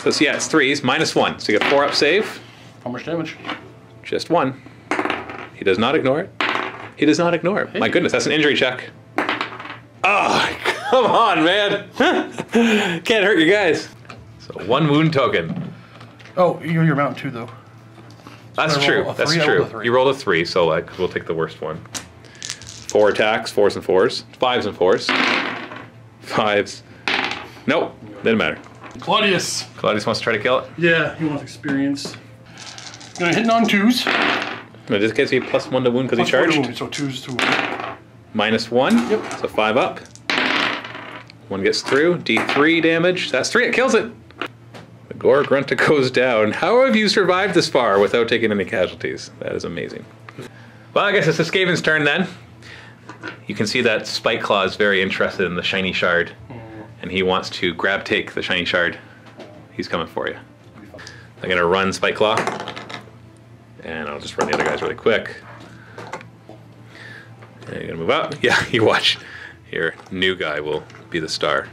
So yeah, it's 3s, -1. So you get 4-up save. How much damage? Just 1. He does not ignore it. He does not ignore it. Hey. My goodness, that's an injury check. Oh, come on, man. Can't hurt you guys. So 1 wound token. Oh, you're mountain 2, though. That's true. That's true. You rolled a 3, so we'll take the worst one. 4 attacks, 4s and 4s. 5s and 4s. 5s. Nope, didn't matter. Claudius. Claudius wants to try to kill it? Yeah, he wants experience. Gonna hit on 2s. No, this gives you +1 to wound because he charged. Wound, so 2s to wound. -1. Yep. So 5-up. 1 gets through. D3 damage. That's 3. It kills it. The Gore-Grunta goes down. How have you survived this far without taking any casualties? That is amazing. Well, I guess it's the Skaven's turn then. You can see that Spike Claw is very interested in the shiny shard, and he wants to take the shiny shard. He's coming for you. I'm gonna run Spike Claw, and I'll just run the other guys really quick. And you're gonna move up. Yeah, you watch. Your new guy will be the star.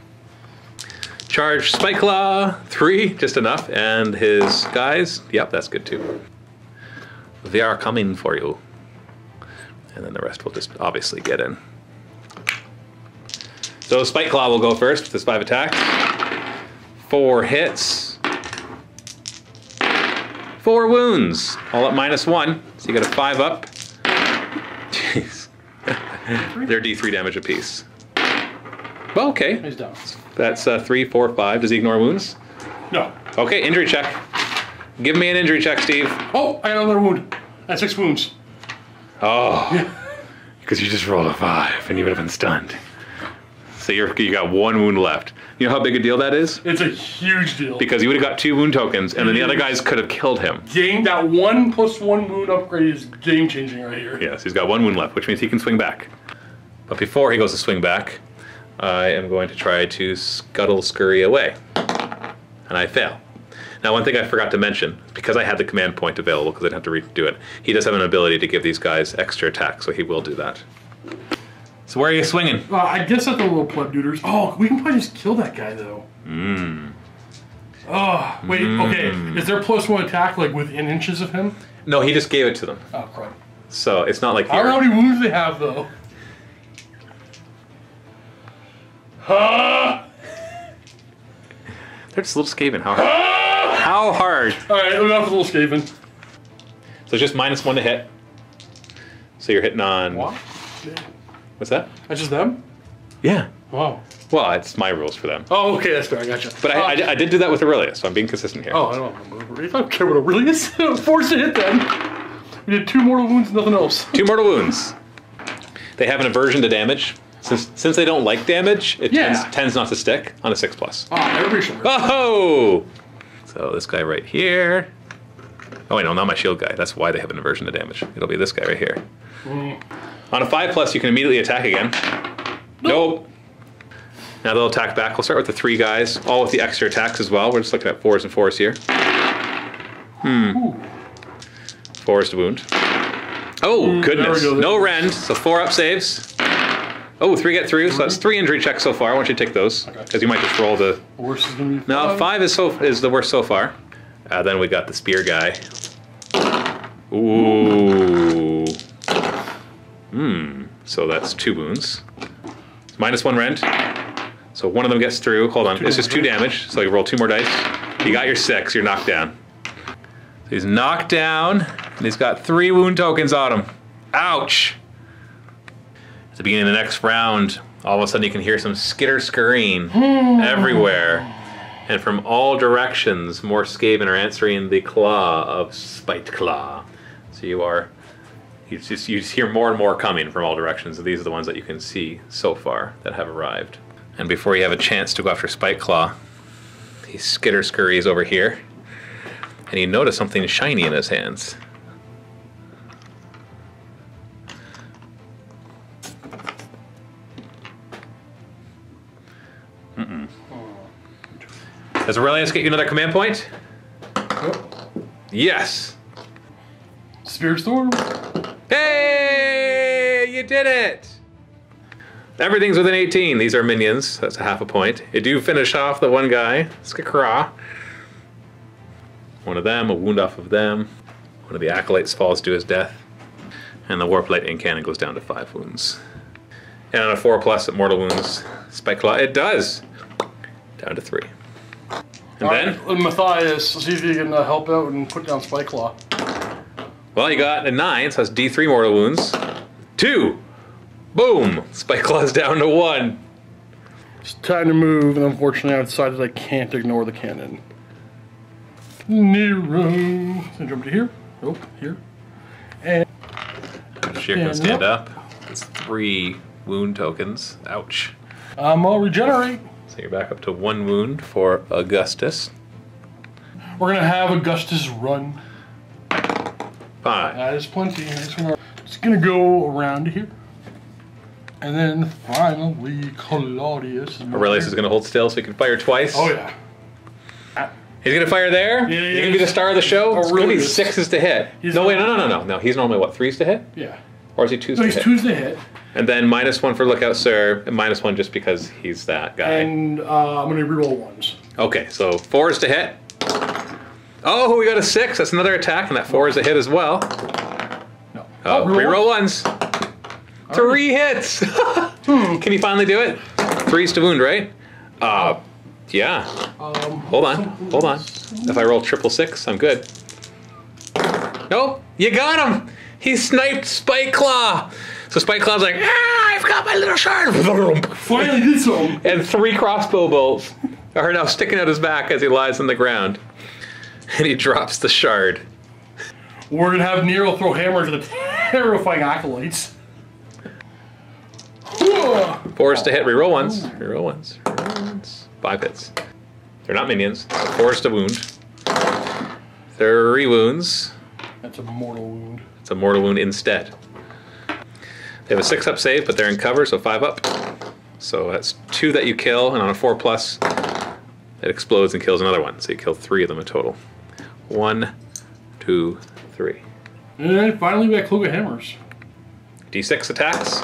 Charge Spike Claw, 3, just enough, and his guys, yep, that's good too. They are coming for you. And then the rest will just obviously get in. So Spike Claw will go first with his 5 attacks. 4 hits. 4 wounds, all at -1. So you get a 5-up. Jeez. They're D3 damage apiece. Well, okay. He's down. That's 3, 4, 5. Does he ignore wounds? No. Okay, injury check. Give me an injury check, Steve. Oh, I got another wound. I had 6 wounds. Oh, because you just rolled a 5 and you would have been stunned. So you got 1 wound left. You know how big a deal that is? It's a huge deal. Because you would have got 2 wound tokens, and then the other guys could have killed him. That 1 + 1 wound upgrade is game changing right here. Yes, he's got 1 wound left, which means he can swing back. But before he goes to swing back, I am going to try to scurry away, and I fail. Now, one thing I forgot to mention, because I had the command point available, because I didn't have to redo it, he does have an ability to give these guys extra attacks, so he will do that. So where are you swinging? I guess at the little pleb duders. Oh, we can probably just kill that guy, though. Oh, wait, okay. Is there +1 attack, like, within inches of him? No, he just gave it to them. Oh, crap. So it's not like I don't know how many wounds they have, though. They're just little Skaven. How hard? How hard? Alright, we'll go for the little Skaven. So it's just -1 to hit. So you're hitting on... What? What's that? That's just them? Yeah. Wow. Well, it's my rules for them. Oh, okay, that's fair, I gotcha. But I did do that with Aurelius, so I'm being consistent here. Oh, I don't remember. I don't care what it really is. I was forced to hit them. We did 2 mortal wounds, nothing else. 2 mortal wounds. They have an aversion to damage. Since they don't like damage, it tends not to stick on a 6+. Ah, everybody should. Oh! So this guy right here. Oh wait, no, not my shield guy. That's why they have an aversion to damage. It'll be this guy right here. On a 5+, you can immediately attack again. Nope. Now they'll attack back. We'll start with the 3 guys, all with the extra attacks as well. We're just looking at 4s and 4s here. 4s to wound. Oh, goodness. No rend, so 4 up saves. Oh, 3 get through, so that's 3 injury checks so far. I want you to take those, because you might just roll the... Worst is going to be 5. No, 5 is the worst so far. Then we got the spear guy. Ooh. So that's 2 wounds. It's -1 rend. So one of them gets through. Hold on, it's just 2 damage. So you roll 2 more dice. You got your 6, you're knocked down. So he's knocked down, and he's got 3 wound tokens on him. Ouch! At the beginning of the next round, all of a sudden you can hear some skitter-scurrying everywhere. And from all directions, more Skaven are answering the claw of Spite Claw. So you just hear more and more coming from all directions. So these are the ones that you can see so far that have arrived. And before you have a chance to go after Spite Claw, he skitter-scurries over here. And you notice something shiny in his hands. Does Aurelius get you another command point? Yep. Yes. Spirit Storm. Hey! You did it! Everything's within 18. These are minions. That's a half a point. You do finish off the one guy. Skakra. One of them, a wound off of them. One of the acolytes falls to his death. And the Warp Lightning Cannon goes down to 5 wounds. And on a 4+ at mortal wounds, Spike Claw, it does! Down to 3. And then? Mathias, see if you can help out and put down Spike Claw. Well, you got a 9, so that's D3 mortal wounds. 2! Boom! Spike Claw's down to 1. It's time to move, and unfortunately I've decided I can't ignore the cannon. Nero. So jump to here. Oh, here. And Sheer can stand up. That's 3 wound tokens. Ouch. I'll regenerate. So you're back up to 1 wound for Augustus. We're gonna have Augustus run. 5. That is plenty. Just gonna go around here. And then finally, Claudius. Aurelius is going to hold still so he can fire twice. Oh, yeah. He's going to fire there? Yeah, He's going to be the star of the show? It's going to be 6s to hit. No, wait, no. He's normally, what, 3s to hit? Yeah. Or is he 2s to hit? No, he's 2s to hit. And then -1 for Lookout Sir, and -1 just because he's that guy. And I'm going to reroll 1s. Okay, so 4s to hit. Oh, we got a 6. That's another attack, and that 4 is a hit as well. No. Oh, reroll 1s. 3 hits! Can you finally do it? 3s to wound, right? Yeah. Hold on. If I roll 666, I'm good. Nope, you got him! He sniped Spike Claw! So Spike Claw's like, I've got my little shard! Finally did something! And 3 crossbow bolts are now sticking out his back as he lies on the ground. And he drops the shard. We're gonna have Nero throw hammers at the terrifying acolytes. 4s to hit, reroll 1s. Reroll 1s. 5 hits. They're not minions. 4s to wound. 3 wounds. That's a mortal wound. It's a mortal wound instead. They have a 6-up save, but they're in cover, so 5 up. So that's 2 that you kill, and on a 4+, it explodes and kills another one. So you kill 3 of them in total. 1, 2, 3. And then finally we got Cloak of Hammers. D6 attacks.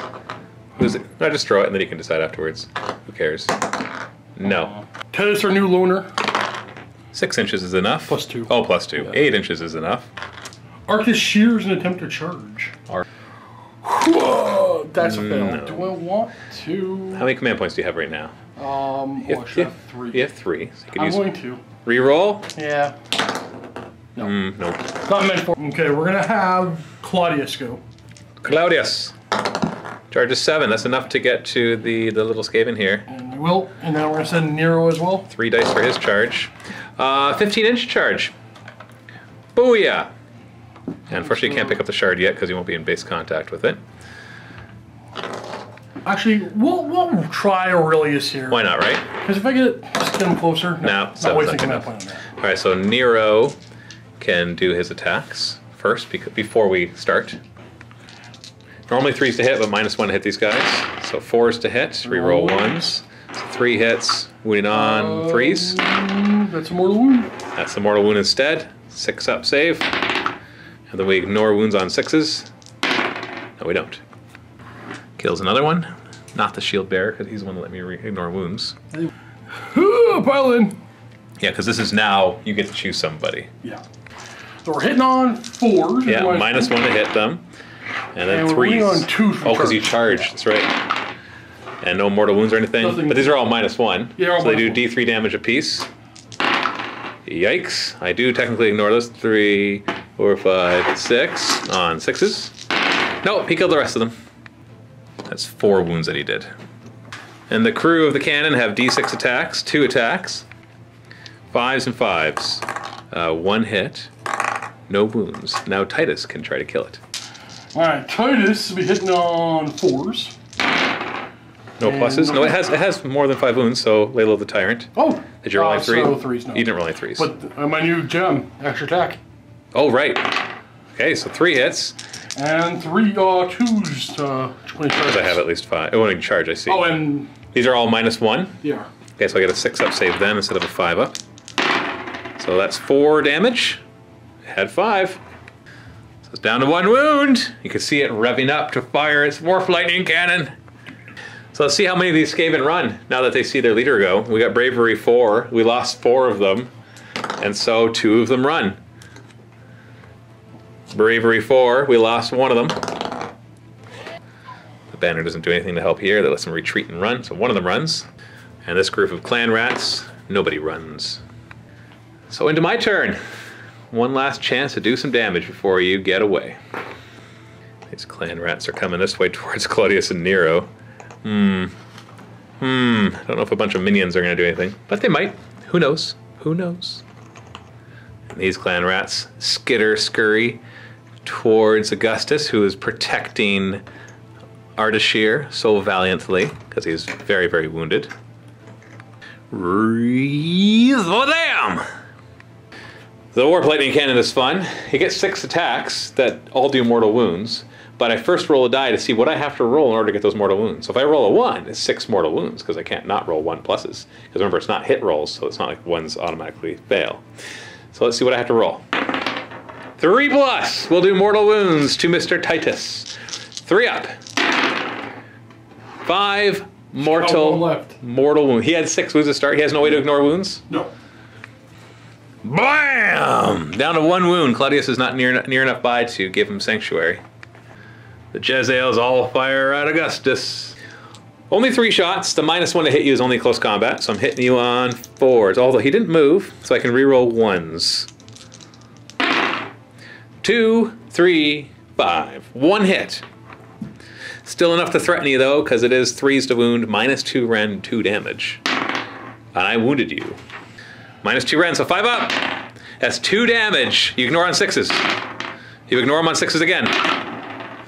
Who's it? I just throw it and then you can decide afterwards. Who cares? No. Tennis our new loner. 6 inches is enough. +2. Oh, +2. Yeah. 8 inches is enough. Arcus shears and attempt to charge. Whoa, that's a fail. No. Do I want to? How many command points do you have right now? I should have 3. You have 3. So you can I'm going to. Reroll? Yeah. No. No. Not meant for. Okay, we're gonna have Claudius go. Claudius. Charges 7. That's enough to get to the little Skaven here. And we will. And then we're gonna send Nero as well. 3 dice for his charge. 15-inch charge. Booyah! And unfortunately, you can't pick up the shard yet because you won't be in base contact with it. Actually, we'll try Aurelius here. Why not, right? Because if I get him closer, No, not wasting that point on that. All right, so Nero can do his attacks first before we start. Normally 3s to hit, but -1 to hit these guys. So 4s to hit, reroll 1s. So 3 hits, wounding on 3s. That's a mortal wound. That's the mortal wound instead. 6 up save. And then we ignore wounds on 6s. No, we don't. Kills another one. Not the shield bearer, because he's the one that let me ignore wounds. Pile in. Yeah, because this is now, you get to choose somebody. Yeah. So we're hitting on 4s. Yeah, -1 to hit them. And then 3s. We're on 2s. Oh, because you charge, that's right. And no mortal wounds or anything. Nothing. But these are all -1. Yeah, so they do D3 damage apiece. Yikes. I do technically ignore those. 3, 4, 5, 6 on 6s. Nope, he killed the rest of them. That's 4 wounds that he did. And the crew of the cannon have D6 attacks, 2 attacks, 5s and 5s. 1 hit, no wounds. Now Titus can try to kill it. Alright, Titus will be hitting on 4s. No pluses? No, it has more than 5 wounds, so lay low the tyrant. Oh! Did you roll any 3? So 3s, no. You didn't roll any 3s. But my new gem, extra attack. Oh, right. Okay, so 3 hits. And 3 2s to 20 charges. I have at least 5. Oh, when you charge, I see. Oh, and... These are all -1? Yeah. Okay, so I get a 6 up save then instead of a 5 up. So that's 4 damage. Had 5. So it's down to 1 wound. You can see it revving up to fire its Morph Lightning Cannon. So let's see how many of these Skaven run now that they see their leader go. We got Bravery 4. We lost 4 of them. And so 2 of them run. Bravery 4. We lost 1 of them. The banner doesn't do anything to help here. That lets them retreat and run. So 1 of them runs. And this group of clan rats, nobody runs. So into my turn. 1 last chance to do some damage before you get away. These clan rats are coming this way towards Claudius and Nero. I don't know if a bunch of minions are going to do anything, but they might. Who knows? Who knows? And these clan rats scurry towards Augustus, who is protecting Ardashir so valiantly, because he's very, very wounded. Oh, damn! The Warp Lightning Cannon is fun. He gets 6 attacks that all do mortal wounds, but I first roll a die to see what I have to roll in order to get those mortal wounds. So if I roll a 1, it's 6 mortal wounds, because I can't not roll 1 pluses. Because remember, it's not hit rolls, so it's not like 1s automatically fail. So let's see what I have to roll. 3 plus! We'll do mortal wounds to Mr. Titus. 3 up. 5 mortal wounds. He had 6 wounds to start. He has no way to ignore wounds? No. Bam! Down to 1 wound. Claudius is not near enough by to give him sanctuary. The Jezzail's all fire at Augustus. Only 3 shots. The -1 to hit you is only close combat, so I'm hitting you on 4s. Although he didn't move, so I can reroll 1s. 2, 3, 5. 1 hit. Still enough to threaten you though, because it is 3s to wound, -2 rend, 2 damage. And I wounded you. -2 rend, so 5 up. That's 2 damage. You ignore on 6s. You ignore them on 6s again.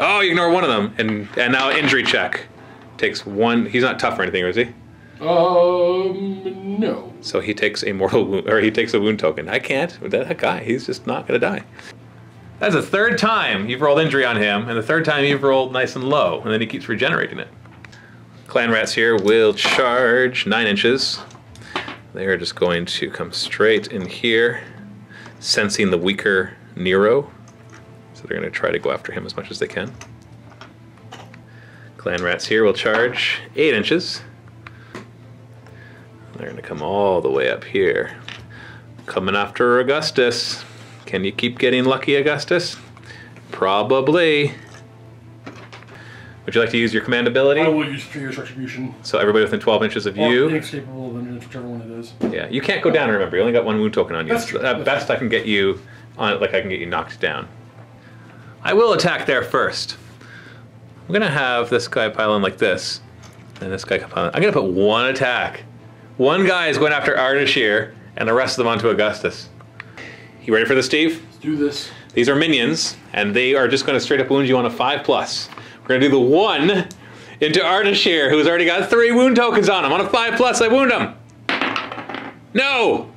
Oh, you ignore 1 of them, and now injury check. Takes 1. He's not tough or anything, is he? No. So he takes a mortal wound, or he takes a wound token. I can't. That guy, he's just not gonna die. That's the 3rd time you've rolled injury on him, and the 3rd time you've rolled nice and low, and then he keeps regenerating it. Clan rats here will charge 9 inches. They are just going to come straight in here, sensing the weaker Nero. So they're going to try to go after him as much as they can. Clan rats here will charge 8 inches. They're going to come all the way up here. Coming after Augustus. Can you keep getting lucky, Augustus? Probably. Would you like to use your command ability? I will use Fierce Retribution. So everybody within 12 inches of you. Inescapable vengeance, whichever one it is. Yeah, you can't go down, remember. You only got 1 wound token on you. That's true. At best, I can get you like I can get you knocked down. I will attack there first. I'm gonna have this guy pile in like this, and this guy pile in. I'm gonna put one attack. One guy is going after Ardashir, and the rest of them onto Augustus. You ready for this, Steve? Let's do this. These are minions, and they are just gonna straight up wound you on a 5+. We're gonna do the 1 into Ardashir, who's already got 3 wound tokens on him. On a 5+, I wound him. No!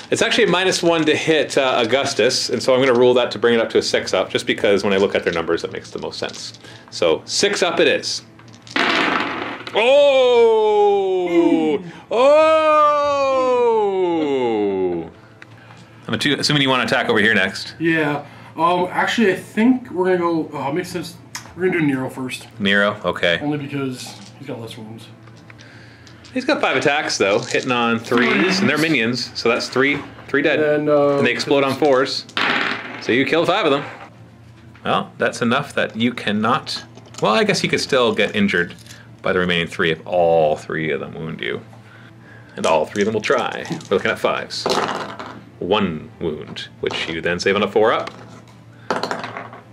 It's actually a -1 to hit Augustus, and so I'm going to rule that to bring it up to a 6-up, just because when I look at their numbers, it makes the most sense. So 6-up it is. Oh! Oh! I'm assuming you want to attack over here next. Yeah. Actually, I think we're gonna go. Oh, it makes sense. We're gonna do Nero first. Nero, okay. Only because he's got less wounds. He's got 5 attacks though, hitting on 3s, and they're minions, so that's 3 dead. And they explode on 4s. So you kill 5 of them. Well, that's enough that you cannot. Well, I guess you could still get injured by the remaining 3 if all 3 of them wound you. And all 3 of them will try. We're looking at 5s. 1 wound, which you then save on a 4-up.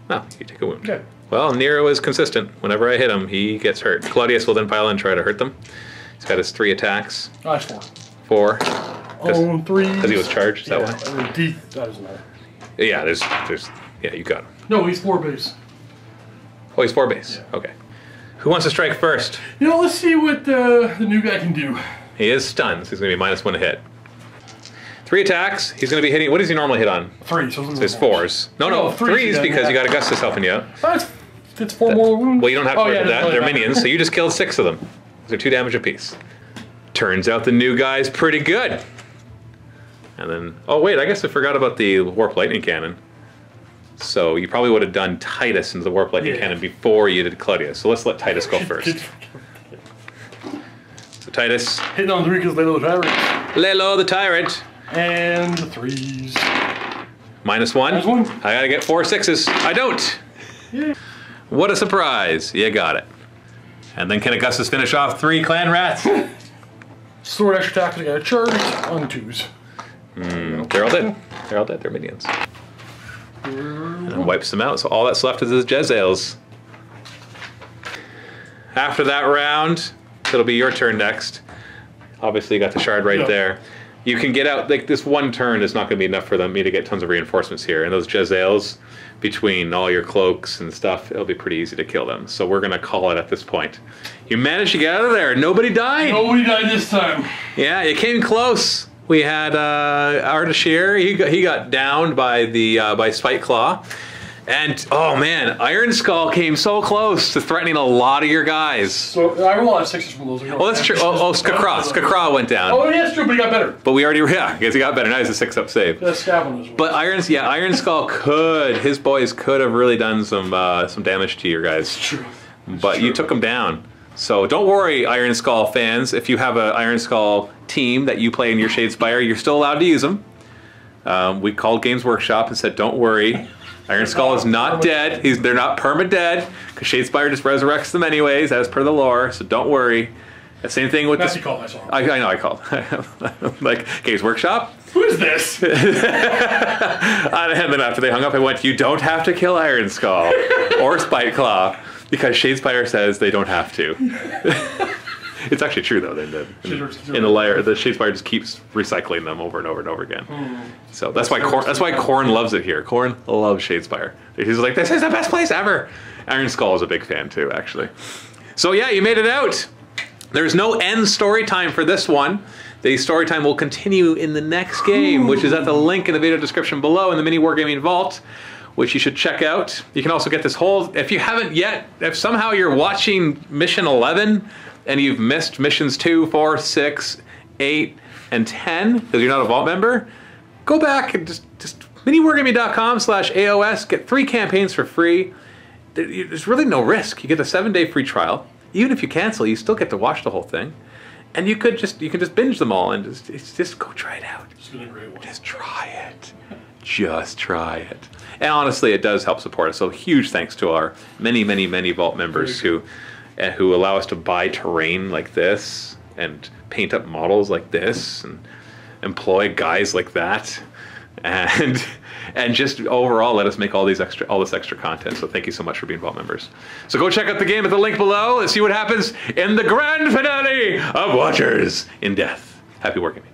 Oh, you take a wound. Okay. Well, Nero is consistent. Whenever I hit him, he gets hurt. Claudius will then pile in and try to hurt them. He's got his 3 attacks. Oh, that's 4. 4. 3. Because he was charged, is that why? I mean, that doesn't matter. Yeah, there's, yeah, you got him. No, he's 4 base. Oh, he's 4 base. Yeah. Okay. Who wants to strike first? You know, let's see what the new guy can do. He is stunned, so he's going to be -1 to hit. 3 attacks. He's going to be hitting. What does he normally hit on? 3. So it's 4s. No, 3s because you got Augustus helping you out. It's 4 more wounds. Well, you don't have to worry about that. They're minions, so you just killed 6 of them. They're 2 damage apiece. Turns out the new guy's pretty good. And then, oh wait, I guess I forgot about the Warp Lightning Cannon. So you probably would have done Titus into the Warp Lightning Cannon before you did Claudius. So let's let Titus go first. So Titus. Hitting on 3 because Lelo the Tyrant. Lelo the Tyrant. And the 3s. -1. -1. I gotta get 4 6s. I don't. Yeah. What a surprise. You got it. And then can Augustus finish off 3 clan rats? Sword extra attack, I got a charge on 2s. They're all dead. They're all dead. They're minions. And wipes them out. So all that's left is his Jezzails. After that round, it'll be your turn next. Obviously, you got the shard right there. You can get out, like this one turn is not going to be enough for me to get tons of reinforcements here. And those Jezzails, between all your cloaks and stuff, it'll be pretty easy to kill them. So we're going to call it at this point. You managed to get out of there. Nobody died. Nobody died this time. Yeah, it came close. We had Ardashir. He got downed by the by Spike Claw. And, oh man, Iron Skull came so close to threatening a lot of your guys. So, I rolled a lot of 6s from those. Oh, that's true. Oh, Skakra went down. Oh, yeah, that's true, but he got better. But we already, yeah, because he got better. Now he's a 6-up save. That's Skaven as well. But Iron Skull his boys could have really done some damage to your guys. It's true. But you took them down. So don't worry, Iron Skull fans. If you have an Iron Skull team that you play in your Shadespire, you're still allowed to use them. We called Games Workshop and said, don't worry. Iron Skull is not dead. They're not perma-dead, because Shadespire just resurrects them anyways, as per the lore, so don't worry. The same thing with this. I know, I called. Like, Games Workshop? Who is this? And then after they hung up, I went, you don't have to kill Iron Skull or Spike Claw, because Shadespire says they don't have to. It's actually true though. In the layer, the Shadespire just keeps recycling them over and over and over again. So that's why Corn loves it here. Corn loves Shadespire. He's like, this is the best place ever. Iron Skull is a big fan too, actually. So yeah, you made it out. There's no end story time for this one. The story time will continue in the next game, which is at the link in the video description below in the MiniWarGaming Vault, which you should check out. You can also get this whole, if you haven't yet, if somehow you're watching Mission 11, and you've missed missions 2, 4, 6, 8, and 10 because you're not a Vault member, go back and just miniwargaming.com/AOS, get 3 campaigns for free. There's really no risk. You get a 7-day free trial. Even if you cancel, you still get to watch the whole thing. And you can just binge them all and just go try it out. It's been a great one. Just try it. Just try it. And honestly, it does help support us. So huge thanks to our many Vault members who allow us to buy terrain like this and paint up models like this and employ guys like that. and just overall let us make all this extra content. So thank you so much for being Vault members. So go check out the game at the link below and see what happens in the grand finale of Watchers in Death. Happy wargaming.